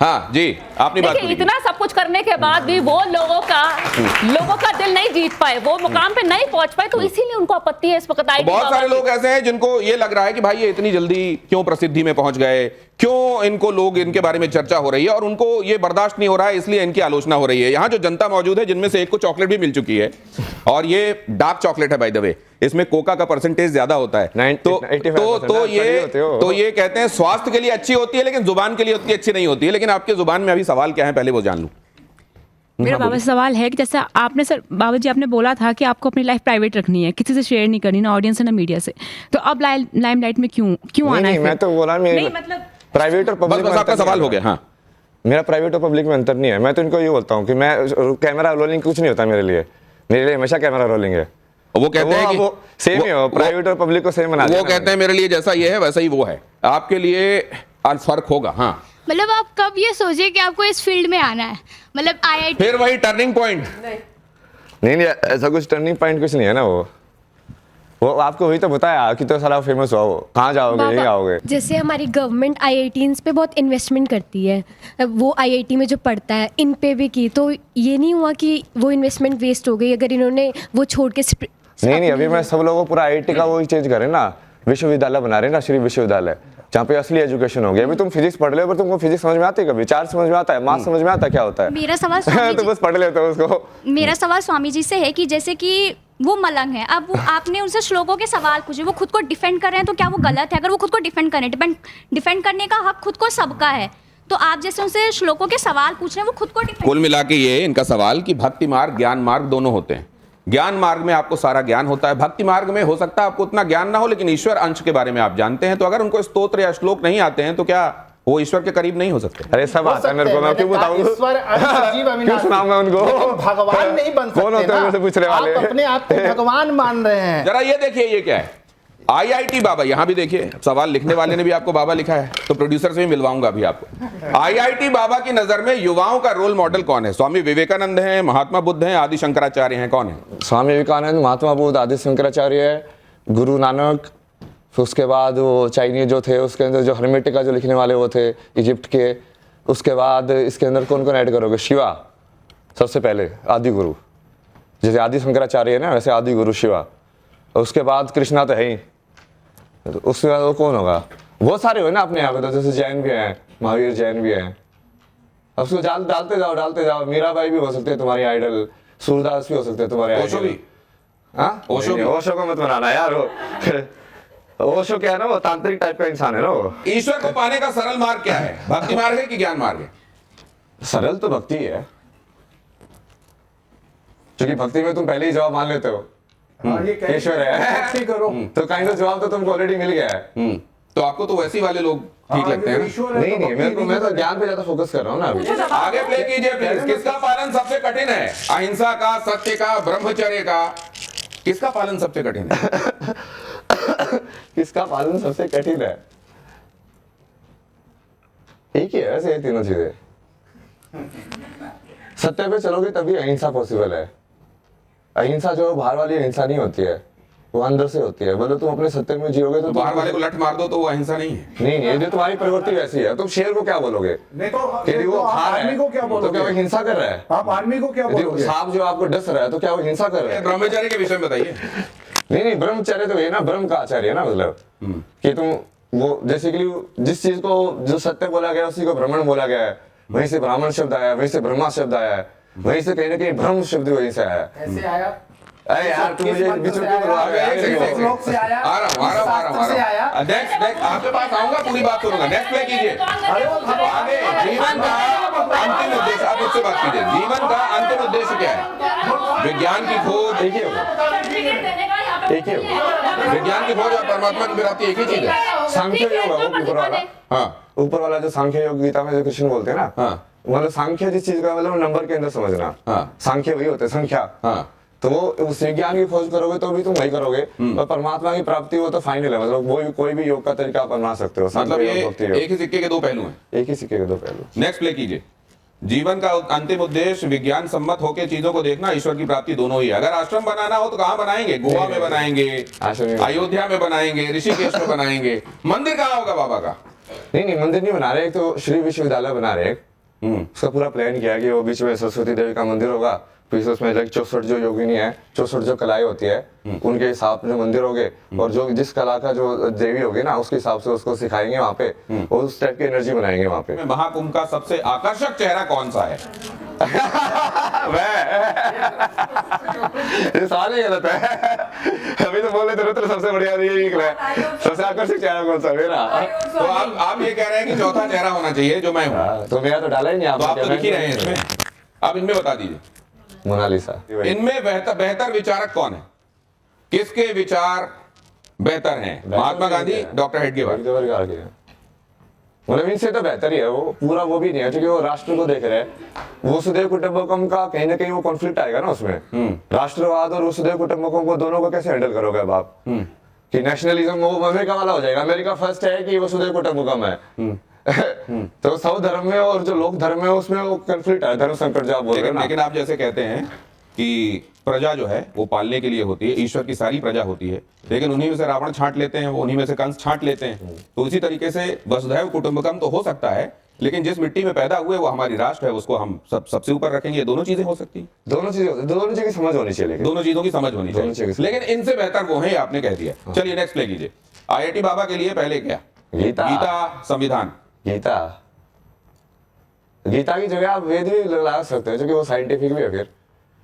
हाँ जी, आपने बात देखिए, इतना सब कुछ करने के बाद भी वो लोगों का दिल नहीं जीत पाए, वो मुकाम पे नहीं पहुंच पाए, तो इसीलिए उनको आपत्ति है इस वक्त। बहुत सारे लोग ऐसे हैं जिनको ये लग रहा है कि भाई ये इतनी जल्दी क्यों प्रसिद्धि में पहुंच गए, क्यों इनको लोग इनके बारे में चर्चा हो रही है, और उनको ये बर्दाश्त नहीं हो रहा है, इसलिए इनकी आलोचना हो रही है। यहाँ जो जनता मौजूद है, जिनमें से एक को चॉकलेट भी मिल चुकी है, और ये डार्क चॉकलेट है बाय द वे, इसमें कोका का परसेंटेज ज्यादा होता है, तो ये कहते हैं स्वास्थ्य के लिए अच्छी होती है, लेकिन जुबान के लिए उतनी अच्छी नहीं होती है। लेकिन आपके जुबान में अभी सवाल क्या है, पहले वो जान लूं। मेरा बाबा से सवाल है कि जैसे आपने सर बाबा जी आपने बोला था कि आपको अपनी लाइफ प्राइवेट रखनी है, किसी से शेयर नहीं करनी, ना ऑडियंस ना मीडिया से, तो अब लाइमलाइट में क्यों आना है? मैं तो बोला नहीं, मतलब प्राइवेट और पब्लिक बस आपका सवाल हो गया। हाँ, मेरा प्राइवेट और पब्लिक में अंतर नहीं है। मैं तो इनको ये बोलता हूँ कि मैं कैमरा रोलिंग कुछ नहीं होता मेरे लिए हमेशा कैमरा रोलिंग है। वो कहते हैं कि सेम ही हो, प्राइवेट और पब्लिक को सेम बना। वो कहते हैं मेरे लिए जैसा ये है वैसा ही वो है, आपके लिए फर्क होगा। हाँ, मतलब आप कब ये सोचे कि आपको इस फील्ड में आना है, मतलब IIT? फिर वही टर्निंग पॉइंट नहीं, ऐसा कुछ टर्निंग पॉइंट कुछ नहीं है ना। वो आपको वही तो बताया कि तो साला फेमस हुआ, वो कहाँ जाओगे, यहीं आओगे। जैसे हमारी गवर्नमेंट IITs पे बहुत इन्वेस्टमेंट करती है, वो IIT में जो पढ़ता है इन पे भी की, तो ये नहीं हुआ कि वो इन्वेस्टमेंट वेस्ट हो गई अगर इन्होंने वो छोड़ के? नहीं, अभी मैं सब लोगों को पूरा IIT का वही चेंज करें ना, विश्वविद्यालय बना रहे हैं ना, श्री विश्वविद्यालय, जहाँ पे असली एजुकेशन हो गया। अभी तुम फिजिक्स पढ़ लो, पर तुमको फिजिक्स समझ में आती है कभी? चार्ज समझ में आता है, मास समझ में आता है, क्या होता है? मेरा सवाल तो बस पढ़ लेते हो उसको। मेरा सवाल स्वामी जी से है कि जैसे कि वो मलंग है, अब आपने उनसे श्लोकों के सवाल पूछे, वो खुद को डिफेंड कर रहे हैं, तो क्या वो गलत है? अगर वो खुद को डिफेंड करें, डिफेंड करने का हक खुद को सबका है, तो आप जैसे उनसे श्लोकों के सवाल पूछ रहे हैं, वो खुद को डिफेंड। कुल मिला के ये इनका सवाल कि भक्ति मार्ग ज्ञान मार्ग दोनों होते हैं। ज्ञान मार्ग में आपको सारा ज्ञान होता है, भक्ति मार्ग में हो सकता है आपको उतना ज्ञान ना हो, लेकिन ईश्वर अंश के बारे में आप जानते हैं। तो अगर उनको स्तोत्र या श्लोक नहीं आते हैं, तो क्या वो ईश्वर के करीब नहीं हो सकते? अरे सब आता है मेरे को, मैं क्यों बताऊं? क्यों सुनाऊंगा उनको? भगवान नहीं बन सकते। कौन होते हैं मुझसे पूछने वाले? आप अपने आप को भगवान मान रहे हैं। जरा ये देखिए, ये क्या है? IIT बाबा, यहां भी देखिए सवाल लिखने वाले ने भी आपको बाबा लिखा है, तो प्रोड्यूसर से भी मिलवाऊंगा अभी आपको। IIT बाबा की नजर में युवाओं का रोल मॉडल कौन है? स्वामी विवेकानंद हैं, महात्मा बुद्ध हैं, आदि शंकराचार्य हैं, कौन है? स्वामी विवेकानंद, महात्मा बुद्ध, आदि शंकराचार्य, गुरु नानक, फिर उसके बाद वो चाइनीज जो थे, उसके अंदर जो हर्मेटिका जो लिखने वाले वो थे इजिप्ट के। उसके बाद इसके अंदर कौन कौन ऐड करोगे? शिवा सबसे पहले आदि गुरु, जैसे आदि शंकराचार्य है ना, वैसे आदि गुरु शिवा। और उसके बाद कृष्णा तो है ही, तो उसके बाद वो कौन होगा? बहुत सारे हो ना अपने यहाँ पे, तो जैसे जैन भी हैं, महावीर जैन भी हैं। अब उसको डालते जाओ। मीराबाई भी हो सकते हैं तुम्हारी आइडल, सूरदास भी हो सकते हैं तुम्हारे ओशो भी। हाँ, ओशो को मत बनाना यार। ओशो क्या है ना, वो तांत्रिक टाइप का इंसान है ना। वो ईश्वर को पाने का सरल मार्ग क्या है? भक्ति मार्ग है कि ज्ञान मार्ग है? सरल तो भक्ति है, क्योंकि भक्ति में तुम पहले ही जवाब मान लेते हो, ईश्वर है, करो तो काइंड ऑफ जवाब तो तुमको ऑलरेडी मिल गया है। तो आपको तो वैसे वाले लोग ठीक लगते हैं ना? नहीं, मैं तो ज्ञान पे ज्यादा फोकस कर रहा हूँ ना अभी। आगे प्ले कीजिए प्लीज। किसका पालन सबसे कठिन है? अहिंसा का, सत्य का, ब्रह्मचर्य का? किसका पालन सबसे कठिन है? किसका पालन सबसे कठिन है? एक ही है वैसे ये तीनों चीजें। सत्य पे चलोगे तभी अहिंसा पॉसिबल है। अहिंसा जो बाहर वाली अहिंसा नहीं होती है, वो अंदर से होती है। मतलब तुम अपने सत्य में जियोगे तो बाहर वाले को लट मार दो तो वो अहिंसा नहीं है। नहीं, जो तुम्हारी प्रवृत्ति वैसी है। तुम शेर को क्या बोलोगे? नहीं तो वो खा रहा है, को क्या बोलोगे? तो क्या वो हिंसा कर रहा है? आप आदमी को क्या बोलोगे? सांप जो आपको डस रहा है, तो क्या वो हिंसा कर रहा है? ब्रह्मचर्य के विषय में बताइए। नहीं, ब्रह्मचर्य तो ये ना, ब्रह्म का आचार्य है ना, मतलब कि तुम वो जैसे कि जिस चीज को जो सत्य बोला गया उसी को ब्राह्मण बोला गया है, वहीं से ब्राह्मण शब्द आया, वहीं से ब्रह्मा शब्द आया है, वहीं से कहीं ना कहीं ब्रह्म शब्द वहीं से आया। कैसे आया? अरे यार तुम मुझे बीच में क्यों बुलाओगे? आ रहा हूँ। नेक्स्ट आपके पास आऊंगा, पूरी बात करूंगा। नेक्स्ट प्ले कीजिए। आगे जीवन का अंतिम उद्देश्य, आप मुझसे बात कीजिए। जीवन का अंतिम उद्देश्य क्या है? विज्ञान की खोज, एक ही होगा। विज्ञान की खोज और परमात्मा की प्राप्ति एक ही चीज है। सांख्य योग है वो ऊपर वाला। हाँ, ऊपर वाला जो सांख्य योग गीता में जो कृष्ण बोलते हैं ना, हाँ। मतलब सांख्य जिस चीज का मतलब नंबर के अंदर समझना। हाँ। सांख्य वही होते हैं, संख्या। हाँ। तो वो उस विज्ञान की खोज करोगे तो भी तुम वही करोगे, और परमात्मा की प्राप्ति हो तो फाइनल है, मतलब वो कोई भी योग का तरीका आप अपना सकते हो। मतलब सांख्य योग, भक्ति योग। ये एक ही सिक्के के दो पहलू हैं। एक ही सिक्के के दो पहलू। नेक्स्ट प्ले कीजिए। जीवन का अंतिम उद्देश्य विज्ञान सम्मत होकर चीजों को देखना, ईश्वर की प्राप्ति दोनों ही है। अगर आश्रम बनाना हो तो कहाँ बनाएंगे? गोवा में बनाएंगे, आश्रम में। अयोध्या में बनाएंगे, ऋषिकेश में बनाएंगे। मंदिर कहाँ होगा बाबा का? नहीं, मंदिर नहीं बना रहे, एक तो श्री विश्वविद्यालय बना रहे हैं। उसका पूरा प्लान किया है कि वो बीच में सरस्वती देवी का मंदिर होगा, फिर उसमें 64 जो योगिनी है, 64 जो कलाएं होती है, उनके हिसाब से मंदिर होंगे, और जो जिस कला का जो देवी होगी ना उसके हिसाब से उसको सिखाएंगे वहाँ पे, और उस टाइप की एनर्जी बनाएंगे वहाँ पे। महाकुंभ का सबसे आकर्षक चेहरा कौन सा है? ये सारे गलत है। अभी तो बोले तो सबसे बढ़िया ये निकला है। सबसे आकर्षक चेहरा कौन सा मेरा? तो आप ये कह रहे हैं कि चौथा चेहरा होना चाहिए जो मैं हूँ। तो मेरा तो डाला ही नहीं तो आप तो लिख ही रहे हैं आपने। इसमें। आप इनमें बता दीजिए, मोनालिसा। इनमें बेहतर विचारक कौन है? किसके विचार बेहतर हैं? महात्मा गांधी, डॉक्टर हेडगेवार। मतलब इनसे तो बेहतर ही है वो, पूरा वो भी नहीं है क्योंकि वो राष्ट्र को देख रहे हैं। वसुधैव कुटुंबकम का कहीं ना कहीं वो कॉन्फ्लिक्ट आएगा ना उसमें। राष्ट्रवाद और वसुधैव कुटुंबकम को दोनों को कैसे हैंडल करोगे अब आप? कि नेशनलिज्म वो अमेरिका वाला हो जाएगा। अमेरिका फर्स्ट है कि वसुधैव कुटुंबकम है। तो सब धर्म में और जो लोक धर्म है उसमें वो कॉन्फ्लिक्ट है, धर्म संकट जो आप बोल रहे हैं ना। लेकिन आप जैसे कहते हैं कि प्रजा जो है वो पालने के लिए होती है, ईश्वर की सारी प्रजा होती है, लेकिन उन्हीं में से रावण छांट लेते हैं, वो उन्हीं में से कंस छांट लेते हैं। तो उसी तरीके से वसुधैव कुटुंबकम तो हो सकता है, लेकिन जिस मिट्टी में पैदा हुए वो हमारी राष्ट्र है, उसको हम सबसे ऊपर रखेंगे। दोनों चीजें हो सकती हैं। दोनों चीजों की समझ होनी चाहिए, दोनों चीजों की समझ होनी चाहिए, लेकिन इनसे बेहतर वो है, आपने कह दिया। चलिए नेक्स्ट प्ले कीजिए। IIT बाबा के लिए पहले क्या? गीता, संविधान। गीता की जगह आप वेद भी लगा सकते हो, क्योंकि वो साइंटिफिक भी है। फिर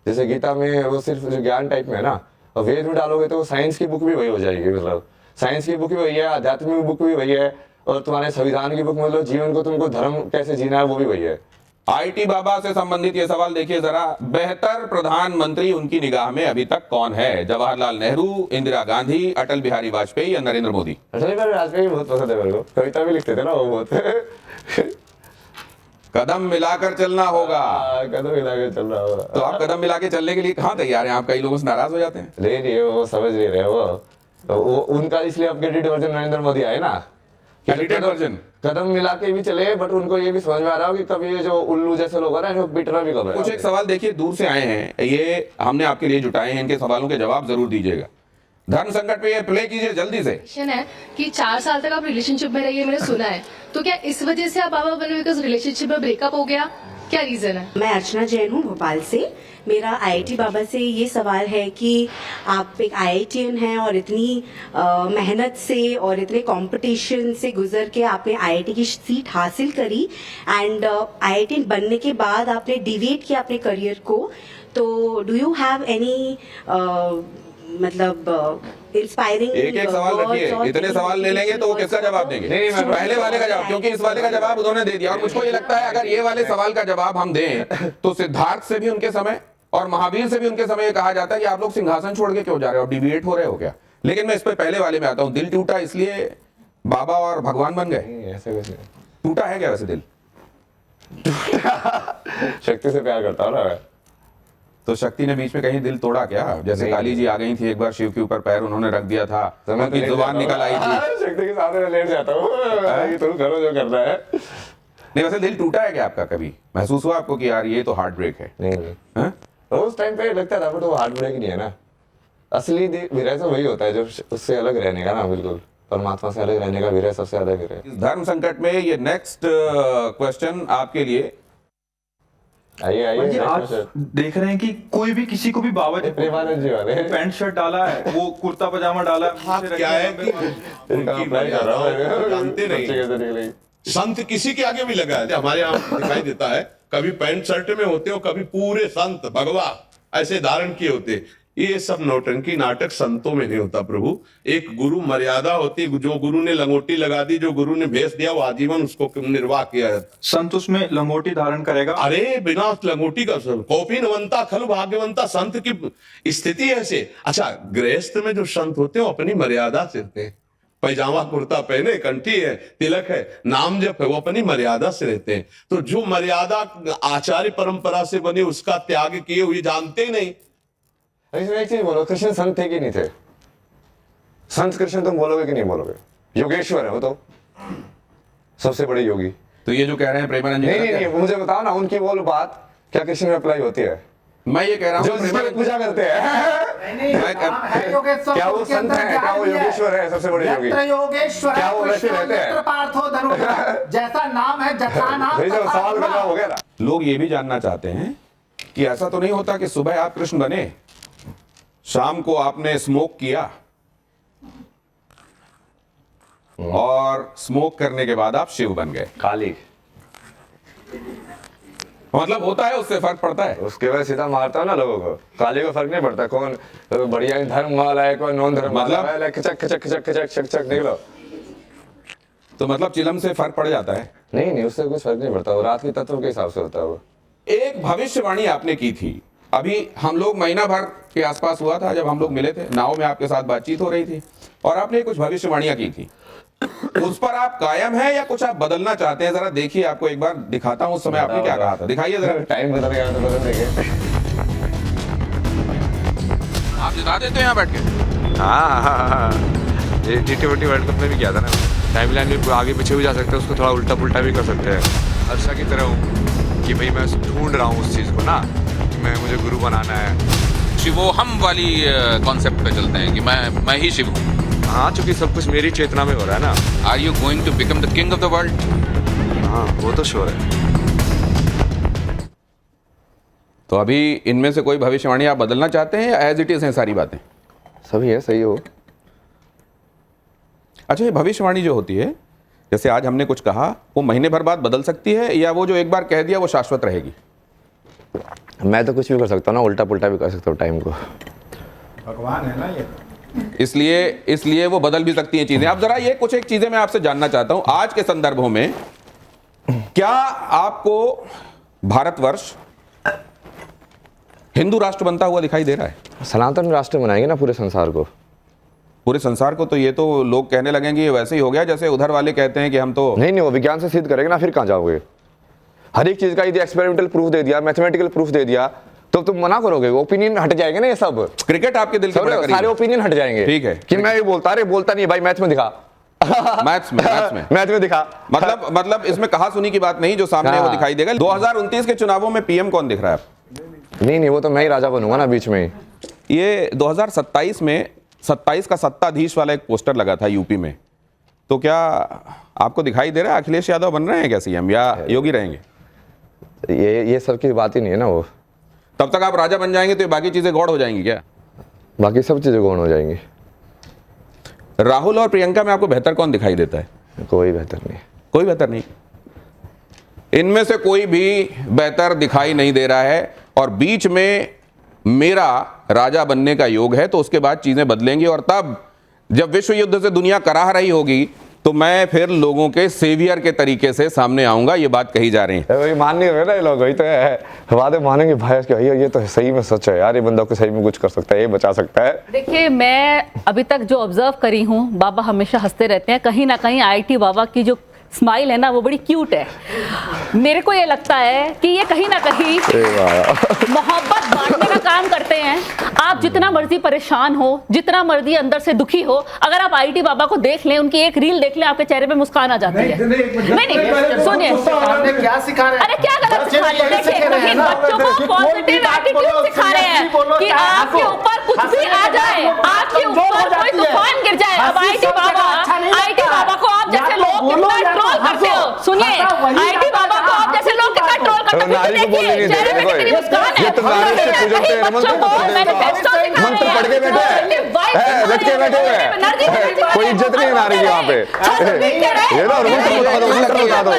जैसे गीता में वो सिर्फ जो ज्ञान टाइप में है ना, और वेद में डालोगे तो साइंस की बुक भी वही हो जाएगी। मतलब साइंस की बुक भी वही है, आध्यात्मिक बुक भी वही है, और तुम्हारे संविधान की बुक मतलब जीवन को तुमको धर्म कैसे जीना है वो भी वही है। IIT बाबा से संबंधित ये सवाल देखिए जरा। बेहतर प्रधानमंत्री उनकी निगाह में अभी तक कौन है? जवाहरलाल नेहरू, इंदिरा गांधी, अटल बिहारी वाजपेयी या नरेंद्र मोदी? अटल बिहारी वाजपेयी बहुत पसंद है मेरे को, कविता भी लिखते थे ना वो बहुत। कदम मिलाकर चलना होगा। कदम मिला के चल रहा होगा। तो आप कदम मिला के चलने के लिए कहाँ तैयार हैं? आप कई लोगों से नाराज हो जाते हैं। नहीं वो समझ नहीं रहे वो, तो वो उनका इसलिए अपडेटेड वर्जन नरेंद्र मोदी आए ना, एडिटेड वर्जन। कदम मिला के भी चले, बट उनको ये भी समझ में आ रहा हो कि कभी ये जो उल्लू जैसे लोग हैं ना, बिटना भी कब है। कुछ एक सवाल देखिए दूर से आए हैं, ये हमने आपके लिए जुटाए हैं, इनके सवालों के जवाब जरूर दीजिएगा। धर्म संकट पे ये प्ले कीजिए जल्दी से। है कि 4 साल तक आप रिलेशनशिप में रहिए, मैंने सुना है, तो क्या इस वजह से आप बाबा बने? बिकॉज रिलेशनशिप में ब्रेकअप हो गया, क्या रीजन है? मैं अर्चना जैन हूँ भोपाल से। मेरा IIT बाबा से ये सवाल है कि आप एक IITian हैं और इतनी मेहनत से और इतने कंपटीशन से गुजर के आपने IIT की सीट हासिल करी, एंड IITian बनने के बाद आपने डिविएट किया अपने करियर को, तो डू यू हैव एनी मतलब इंस्पायरिंग? एक सवाल रखिए, इतने सवाल ले लेंगे तो वो किसका जवाब देंगे? पहले वाले का जवाब, क्योंकि इस वाले का जवाब उन्होंने दे दिया। और मुझको ये लगता है अगर ये वाले सवाल का जवाब हम दें तो सिद्धार्थ से भी उनके समय और महावीर से भी उनके समय कहा जाता है कि आप लोग सिंहासन छोड़ के क्यों जा रहे हो, डिबेट हो रहे हो क्या? लेकिन मैं इस पे पहले वाले में आता हूँ। दिल टूटा इसलिए बाबा और भगवान बन गए? ऐसे कुछ नहीं। टूटा है क्या वैसे दिल? शक्ति से प्यार करता हूँ ना मैं। तो शक्ति ने बीच में कहीं दिल तोड़ा क्या? जैसे काली जी आ गई थी एक बार, शिव के ऊपर पैर उन्होंने रख दिया था, उनकी जुबान निकल आई थी। शक्ति के सामने मैं लेट जाता हूँ, तुम करो जो करना है। नहीं वैसे दिल टूटा है क्या आपका? कभी महसूस हुआ आपको कि यार ये तो हार्ट ब्रेक है? नहीं। उस टाइम पे लगता था, बट वो हार्ट ब्रेक नहीं है ना। असली विरह तो वही होता है जो उससे अलग रहने का ना, बिल्कुल परमात्मा से अलग रहने का विरह सबसे ज्यादा विरह। इस धर्म संकट में ये नेक्स्ट क्वेश्चन आपके लिए। आइए आज देख रहे हैं कि कोई भी किसी को भी बाबा जी प्रेमानंद जी वाले पैंट शर्ट डाला है, वो कुर्ता पजामा डाला है, क्या है कि जानते नहीं, संत किसी के आगे भी लगा है। हमारे यहाँ दिखाई देता है, कभी पैंट शर्ट में होते हो, कभी पूरे संत भगवा ऐसे धारण किए होते। ये सब नौटंकी नाटक संतों में नहीं होता प्रभु। एक गुरु मर्यादा होती, जो गुरु ने लंगोटी लगा दी, जो गुरु ने भेज दिया, वो आजीवन उसको निर्वाह किया जाता। संत उसमें लंगोटी धारण करेगा? अरे बिना लंगोटी का कौपीनवंता खल भाग्यवंता, संत की स्थिति ऐसे। अच्छा, गृहस्थ में जो संत होते हैं वो अपनी मर्यादा से रहते हैं, पैजामा कुर्ता पहने, कंठी है, तिलक है, नाम जप है, वो अपनी मर्यादा से रहते हैं। तो जो मर्यादा आचार्य परंपरा से बनी उसका त्याग किए हुए जानते ही नहीं। एक चीज बोलो, कृष्ण संत थे कि नहीं थे? संत कृष्ण तुम बोलोगे कि नहीं बोलोगे? योगेश्वर है वो तो, सबसे बड़े योगी। तो ये जो कह रहे हैं प्रेमानंद, नहीं, मुझे बताओ ना, उनकी वो बात क्या कृष्ण में अप्लाई होती है? मैं ये कह रहा हूँ जो जिसकी पूजा करते हैं क्या वो संत है? क्या वो योगेश्वर है, सबसे बड़े योगी? योगेश्वर क्या वो वैसे रहते हैं? पार्थो धनुर्धर, जैसा नाम है, जैसा नाम, सवाल का जवाब हो गया ना। लोग ये भी जानना चाहते हैं कि ऐसा तो नहीं होता कि सुबह आप कृष्ण बने, शाम को आपने स्मोक किया और स्मोक करने के बाद आप शिव बन गए। काली मतलब होता है, उससे फर्क पड़ता है? उसके बाद सीधा मारता है ना लोगों को। काली को फर्क नहीं पड़ता कौन बढ़िया धर्म वाला है, कौन नॉन धर्म वाला है। खचक खचक खचक खचक खचक खचक निकलो। तो मतलब चिलम से फर्क पड़ जाता है? नहीं, उससे कुछ फर्क नहीं पड़ता। वो रात के तत्व के हिसाब से होता है वो। एक भविष्यवाणी आपने की थी, अभी हम लोग महीना भर के आसपास हुआ था जब हम लोग मिले थे, नाव में आपके साथ बातचीत हो रही थी और आपने कुछ भविष्यवाणियां की थी। उस पर आप कायम हैं या कुछ आप बदलना चाहते हैं? जरा देखिए, आपको एक बार दिखाता हूं उस समय आपने क्या कहा था, दिखाइए जरा। टाइम बदल गया तो बदल देंगे। आप जिता देते हैं यहाँ बैठ के? हाँ, ये T20 वर्ल्ड कप में भी किया था ना। टाइमलाइन में आगे पीछे भी जा सकते हैं, उसको थोड़ा उल्टा पुल्टा भी कर सकते हैं। हर्षा की तरह हूँ कि भाई मैं ढूंढ रहा हूँ उस चीज़ को ना, कि मुझे गुरु बनाना है। शिवोहम वाली कॉन्सेप्ट पे चलते हैं कि मैं ही शिव हूँ। हाँ, चूंकि सब कुछ मेरी चेतना में हो रहा है ना। Are you going to become the king of the world? हाँ, वो तो श्योर है। तो अभी इनमें से कोई भविष्यवाणी आप बदलना चाहते हैं या एज इट इज हैं सारी बातें? सभी है, सही हो। अच्छा, ये भविष्यवाणी जो होती है, जैसे आज हमने कुछ कहा, वो महीने भर बाद बदल सकती है या वो जो एक बार कह दिया वो शाश्वत रहेगी? मैं तो कुछ भी कर सकता हूँ ना, उल्टा पुल्टा भी कर सकता हूँ टाइम को। भगवान है ना ये, इसलिए वो बदल भी सकती हैं चीजें। अब जरा ये कुछ एक चीजें मैं आपसे जानना चाहता हूं आज के संदर्भों में, क्या आपको भारतवर्ष हिंदू राष्ट्र बनता हुआ दिखाई दे रहा है? सनातन राष्ट्र बनाएंगे ना पूरे संसार को। पूरे संसार को? तो ये तो लोग कहने लगेंगे ये वैसे ही हो गया जैसे उधर वाले कहते हैं कि हम तो नहीं, वो विज्ञान से सिद्ध करेंगे ना, फिर कहां जाओगे? हर एक चीज का यदि एक्सपेरिमेंटल प्रूफ दे दिया, मैथमेटिकल प्रूफ दे दिया, तो तुम मना करोगे? ओपिनियन हट जाएंगे ना ये सब। क्रिकेट आपके दिल के बड़ा करीब है। सारे ओपिनियन हट जाएंगे। ठीक है कि मैं ये बोलता नहीं भाई, मैथ में दिखा। मैथ्स में दिखा। मतलब इसमें कहा सुनी की बात नहीं, जो सामने वो दिखाई देगा। 2029 के चुनावों में पीएम कौन दिख रहा है? नहीं, वो तो मैं ही राजा बनूंगा ना बीच में। ये 2027 में 27 का सत्ताधीश वाला एक पोस्टर लगा था यूपी में, तो क्या आपको दिखाई दे रहा है अखिलेश यादव बन रहे हैं क्या सीएम या योगी रहेंगे? ये सब की बात ही नहीं है ना वो। तब तक आप राजा बन जाएंगे तो ये बाकी चीजें गौड़ हो जाएंगी क्या? बाकी सब चीजें गौड़ हो जाएंगी। राहुल और प्रियंका में आपको बेहतर कौन दिखाई देता है? कोई बेहतर नहीं। कोई बेहतर नहीं, इनमें से कोई भी बेहतर दिखाई नहीं दे रहा है। और बीच में मेरा राजा बनने का योग है, तो उसके बाद चीजें बदलेंगी और तब जब विश्व युद्ध से दुनिया कराह रही होगी तो मैं फिर लोगों के सेवियर के तरीके से सामने आऊंगा। ये बात कही जा रही है। मान नहीं रहे ना ये लोग, वही तो है। वादे मानेंगे भाई कि ये तो सही में सच है यार, ये बंदा को सही में कुछ कर सकता है, ये बचा सकता है। देखिए, मैं अभी तक जो ऑब्जर्व करी हूँ, बाबा हमेशा हंसते रहते हैं। कहीं ना कहीं आईटी बाबा की जो स्माइल है ना, वो बड़ी क्यूट है। मेरे को ये लगता है कि ये कहीं ना कहीं मोहब्बत बांटने का काम करते हैं। आप जितना मर्जी परेशान हो, जितना मर्जी अंदर से दुखी हो, अगर आप आईटी बाबा को देख लें, उनकी एक रील देख लें, आपके चेहरे पे मुस्कान आ जाती है। नहीं, सुनिए, क्या सिखा रहे हैं? अरे क्या गलत सिखा रहे हैं? देखिए, कहीं बच्चों को पॉजिटिव एटीट्यूड सिखा रहे हैं कि आपके ऊपर कुछ भी आ जाए, आपके ऊपर कोई तूफान गिर जाए, अब आईटी बाबा को आप जैसे लोग कितना ट्रोल करते हो। सुनिए, आईटी बाबा को आप जैसे लोग कितना ट्रोल तो नारी को बोलने नहीं दे रहे कोई। ये तो नारी से पूजते हैं, मंत्र पढ़ के बैठे हैं, बैठ के बैठे हुए हैं, कोई इज्जत नहीं है नारी की वहाँ पे। ये ना मंत्र बता दो,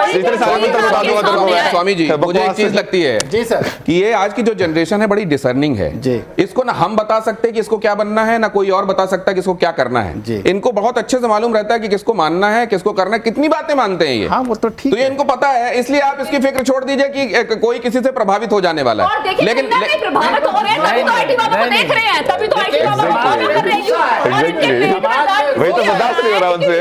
इतने सारे मंत्र बता दूंगा तेरे को मैं। स्वामी जी, मुझे एक चीज लगती है जी सर कि ये आज की जो जनरेशन है बड़ी डिसर्निंग है जी। इसको ना हम बता सकते हैं कि इसको क्या बनना है, ना कोई और बता सकता है कि इसको क्या करना है जी। इनको बहुत अच्छे से मालूम रहता है कि किसको मानना है, किसको करना है, कितनी बातें मानते हैं ये। हाँ वो तो ठीक तो ये इनको पता है, इसलिए आप इसकी फिक्र छोड़ दीजिए कि कोई किसी से प्रभावित हो जाने वाला है। लेकिन प्रभावित हो रहे हैं, तभी तो आईटी बाबा को देख रहे हैं, तभी तो आईटी बाबा को फॉलो कर रहे हैं। वही तो बर्दाश्त नहीं हो रहा उनसे।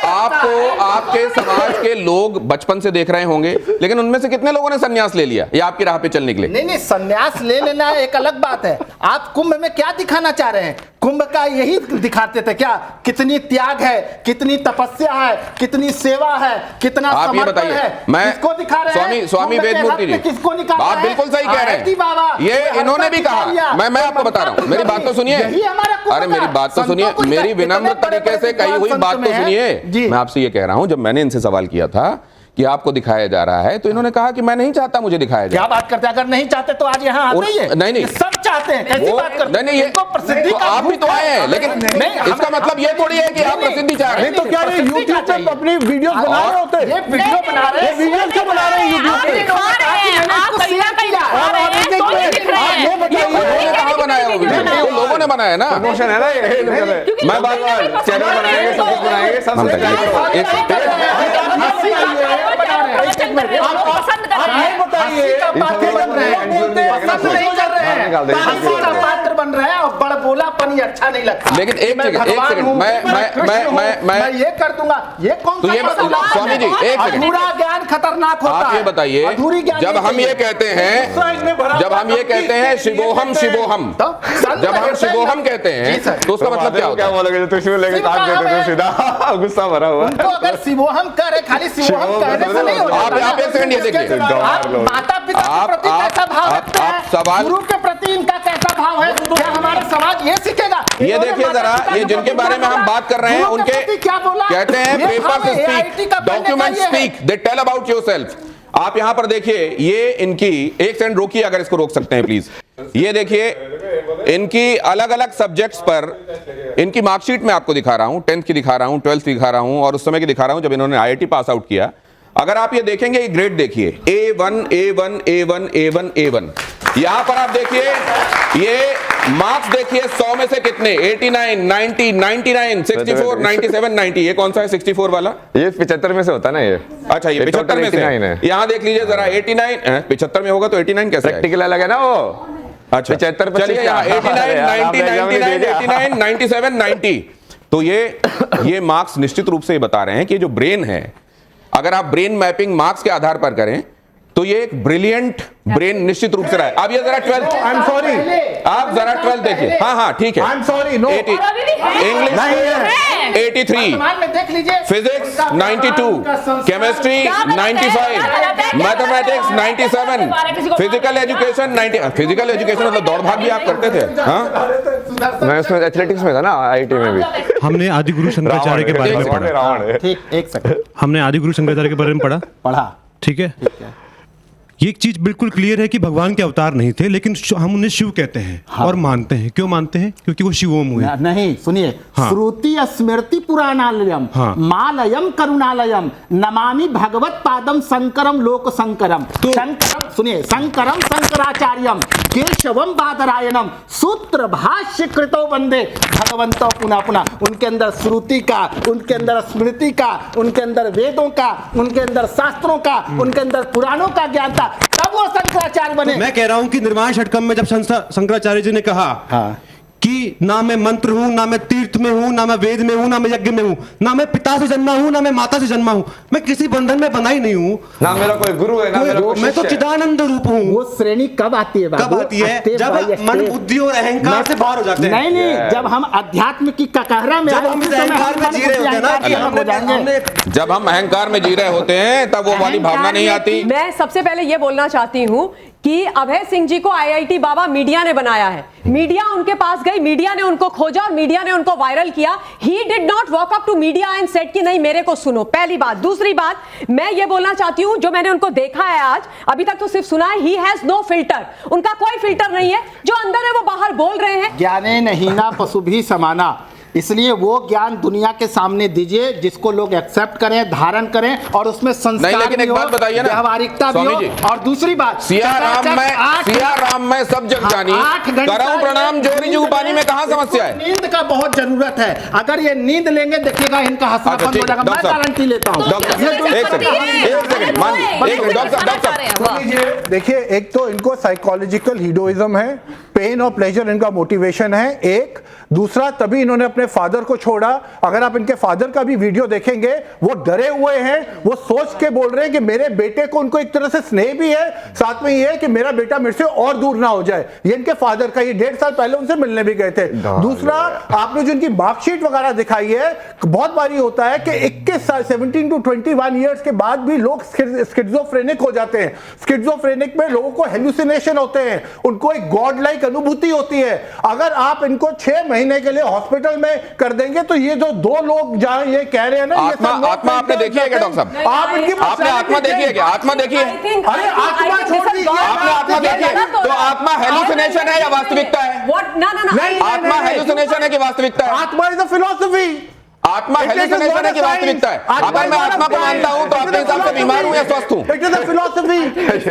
आपको आपके समाज के लोग बचपन से देख रहे होंगे, लेकिन उनमें से कितने लोगों ने संन्यास ले लिया ये आपकी राह पे चलने के लिए? नहीं संन्यास ले लेना एक अलग बात है। आप कुंभ में क्या दिखाना चाह रहे हैं? कुंभ का यही दिखाते थे क्या? कितनी त्याग है, कितनी तपस्या है, कितनी सेवा है, कितना आप ये समर्पण बताइए, है, मैं किसको दिखा रहे हैं? स्वामी कुंभ के वेदमूर्ति हक में जी, किसको निकाल रहे आप हैं? बिल्कुल सही कह रहे आरती बाबा, हैं। ये इन्होंने भी कहा, मैं आपको बता रहा हूँ, मेरी बात तो सुनिए। अरे मेरी बात तो सुनिए, मेरी विनम्र तरीके से कही हुई बात तो सुनिए। मैं आपसे ये कह रहा हूँ, जब मैंने इनसे सवाल किया था कि आपको दिखाया जा रहा है, तो इन्होंने कहा कि मैं नहीं चाहता मुझे दिखाया जाए। क्या बात करते हैं? अगर नहीं चाहते तो आज यहाँ आते ही है। नहीं सब चाहते हैं, कैसी बात करते हैं? नहीं ये प्रसिद्धि तो आप भी तो आए हैं, लेकिन इसका मतलब ये थोड़ी है कि आप प्रसिद्धि चाह रहे हैं। तो क्या ये यूट्यूब पे अपनी वीडियो बना रहे होते हैं? ये वीडियो बना रहे हैं, वीडियो क्यों बना रहे हैं यूट्यूब पे? कहाँ बनाया वो वीडियो? तो लोगों ने बनाया ना, प्रमोशन है ना ये। मैं बात चैनल बनाएंगे, सब कुछ बनाएंगे, सब्सक्राइब करो। पात्र बन रहे हैं और बड़बोलापन ही अच्छा नहीं लगता। लेकिन एक सेकंड मैं ये कर दूंगा। ये कौन सा स्वामी जी, एक सेकंड, अधूरा ज्ञान खतरनाक होता है। आप ये बताइए, जब हम ये कहते हैं शिवोहम शिवोहम, जब हम शिवोहम कहते हैं तो उसका मतलब क्या होता है? क्या बोलोगे? तो शिव लेके ताक देते थे सीधा, गुस्सा भरा हुआ। उनको अगर शिवोहम करे, खाली शिवोहम कहने से नहीं होता। आप एक सेकंड ये देखिए, आप माता पिता के प्रति कैसा भाव रखते हैं, गुरु के प्रति इनका कैसा भाव है, क्या हमारा समाज ये सीखेगा? ये देखिए जरा, ये जिनके बारे में हम बात कर रहे हैं उनके क्या बोला कहते हैं papers speak, document speak, they tell about yourself. आप यहां पर देखिए, ये इनकी, एक सेकंड रोकिए अगर इसको रोक सकते हैं प्लीज। ये देखिए इनकी अलग अलग सब्जेक्ट्स पर इनकी मार्कशीट में आपको दिखा रहा हूं, 10th की दिखा रहा हूं, 12th की दिखा रहा हूं और उस समय की दिखा रहा हूं जब इन्होंने IIT पास आउट किया। अगर आप ये देखेंगे, ये ग्रेड देखिए, A1 A1 A1 A1 A1। यहां पर आप देखिए, ये मार्क्स देखिए 100 में से कितने, 89 90 99 64 97 90। ये कौन सा है 64 वाला? ये 75 में से होता है ना ये। अच्छा, ये 75 में से है। यहाँ देख लीजिए जरा, 89 75 में होगा तो 89 कैसे? प्रैक्टिकल अलग है ना वो। अच्छा 75 चलिए, 89 90 99 89 97 90। तो ये मार्क्स निश्चित रूप से ये बता रहे हैं कि जो ब्रेन है, अगर आप ब्रेन मैपिंग मार्क्स के आधार पर करें तो ये एक ब्रिलियंट ब्रेन निश्चित रूप से रहा है। अब ये जरा 12, आई एम सॉरी, आप जरा 12 देखिए। हाँ ठीक है, I am sorry, no, English 83, देख लीजिए, physics 92, chemistry 95, mathematics 97, physical education 90। Physical education मतलब दौड़ भाग भी आप करते थे? हाँ, मैं उसमें एथलेटिक्स में था ना, IIT में भी। हमने आदिगुरु शंकराचार्य के बारे में पढ़ा। ठीक, एक सेकंड, हमने आदिगुरु शंकराचार्य के बारे में पढ़ा। ठीक है, ये एक चीज बिल्कुल क्लियर है कि भगवान के अवतार नहीं थे, लेकिन हम उन्हें शिव कहते हैं। हाँ। और मानते हैं। क्यों मानते हैं? क्योंकि वो शिवोम हुए। नहीं सुनिए, हाँ। श्रुति स्मृति पुराणालयम, हाँ। मालयम करुणालयम, नमामि भगवत पादम शंकरम लोक शंकरम। तो शंकरम सुनिए, शंकरम शंकराचार्यम केशवम बादरायणम सूत्र भाष्य कृतो वंदे भगवंतो पुनः पुनः। उनके अंदर श्रुति का, उनके अंदर स्मृति का, उनके अंदर वेदों का, उनके अंदर शास्त्रों का, उनके अंदर पुराणों का ज्ञान था, तब वो शंकराचार्य बने। तो मैं कह रहा हूं कि निर्वाण षटकम में जब शंकराचार्य जी ने कहा, हाँ, कि ना मैं मंत्र हूं, ना मैं तीर्थ में हूं, ना मैं वेद में हूं, ना मैं यज्ञ में हूं, ना मैं पिता से जन्मा हूं, ना मैं माता से जन्मा हूं, मैं किसी बंधन में बंधा ही नहीं हूं, ना मेरा कोई गुरु है, ना मेरा कोई मैं तो चिदानंद रूप हूं। वो श्रेणी कब आती है? कब आती है? जब मन बुद्धि और अहंकार से बाहर हो जाते हैं। नहीं, जब हम अध्यात्म की ककहरा में, जब हम अहंकार में जी रहे होते हैं ना, जब हम अहंकार में जी रहे होते हैं तब वो वाली भावना नहीं आती। मैं सबसे पहले ये बोलना चाहती हूँ कि अभय सिंह जी को आईआईटी बाबा मीडिया ने बनाया है, मीडिया उनके पास गई, मीडिया ने उनको खोजा और मीडिया ने उनको वायरल किया। He did not walk up to media and said कि नहीं मेरे को सुनो, पहली बात। दूसरी बात मैं ये बोलना चाहती हूं, जो मैंने उनको देखा है आज, अभी तक तो सिर्फ सुना है, ही हैज नो फिल्टर, उनका कोई फिल्टर नहीं है, जो अंदर है वो बाहर बोल रहे हैं। ज्ञाने नहीं ना पशु भी समाना, इसलिए वो ज्ञान दुनिया के सामने दीजिए जिसको लोग एक्सेप्ट करें, धारण करें और उसमें संस्कार नहीं, लेकिन भी एक हो, बात बताइए ना व्यावहारिकता भी हो। स्वामी जी। और दूसरी बात, सिया राम में सब जग जानी, करऊं प्रणाम जोरी जू पानी में कहां समस्या है? नींद का बहुत जरूरत है, अगर ये नींद लेंगे देखिएगा इनका हंसना बंद हो जाएगा, मैं गारंटी लेता हूँ। देखिए, एक तो इनको साइकोलॉजिकल हीरोइज्म है, पेन और प्लेजर इनका मोटिवेशन है एक। दूसरा, तभी इन्होंने अपने फादर को छोड़ा। अगर आप इनके फादर का भी वीडियो देखेंगे, वो डरे हुए हैं, वो सोच के बोल रहे हैं कि मेरे बेटे को, उनको एक तरह से स्नेह भी है, साथ में ये है कि मेरा बेटा मेरे से और दूर ना हो जाए। ये इनके फादर का, ये 1.5 साल पहले उनसे मिलने भी गए थे। दूसरा, आपने जो इनकी मार्कशीट वगैरह दिखाई है, बहुत बारी होता है कि 21 साल 17 to 21 ईयर्स के बाद भी लोग स्किज़ोफ्रेनिक हो जाते हैं। स्किज़ोफ्रेनिक में लोगों को हेलुसिनेशन होते हैं, उनको एक गॉड लाइक अनुभूति होती है। अगर आप इनको 6 महीने के लिए हॉस्पिटल में कर देंगे तो ये जो 2 लोग जहां ये कह रहे हैं ना, आत्मा आपने देखी है क्या डॉक्टर साहब? आप इनकी आपने आत्मा देखी है क्या? आत्मा देखी है? अरे आत्मा छोड़ दीजिए, आपने आत्मा देखी है? तो आत्मा हेलुसिनेशन है या वास्तविकता है? आत्मा हेलुसिनेशन है कि वास्तविकता है? आत्मा इज अ फिलॉसफी। आत्मा हेलुसिनेशन है कि वास्तविकता है? अगर मैं आत्मा को मानता हूं तो अपने हिसाब से बीमार हूं या स्वस्थ हूं? It is a philosophy.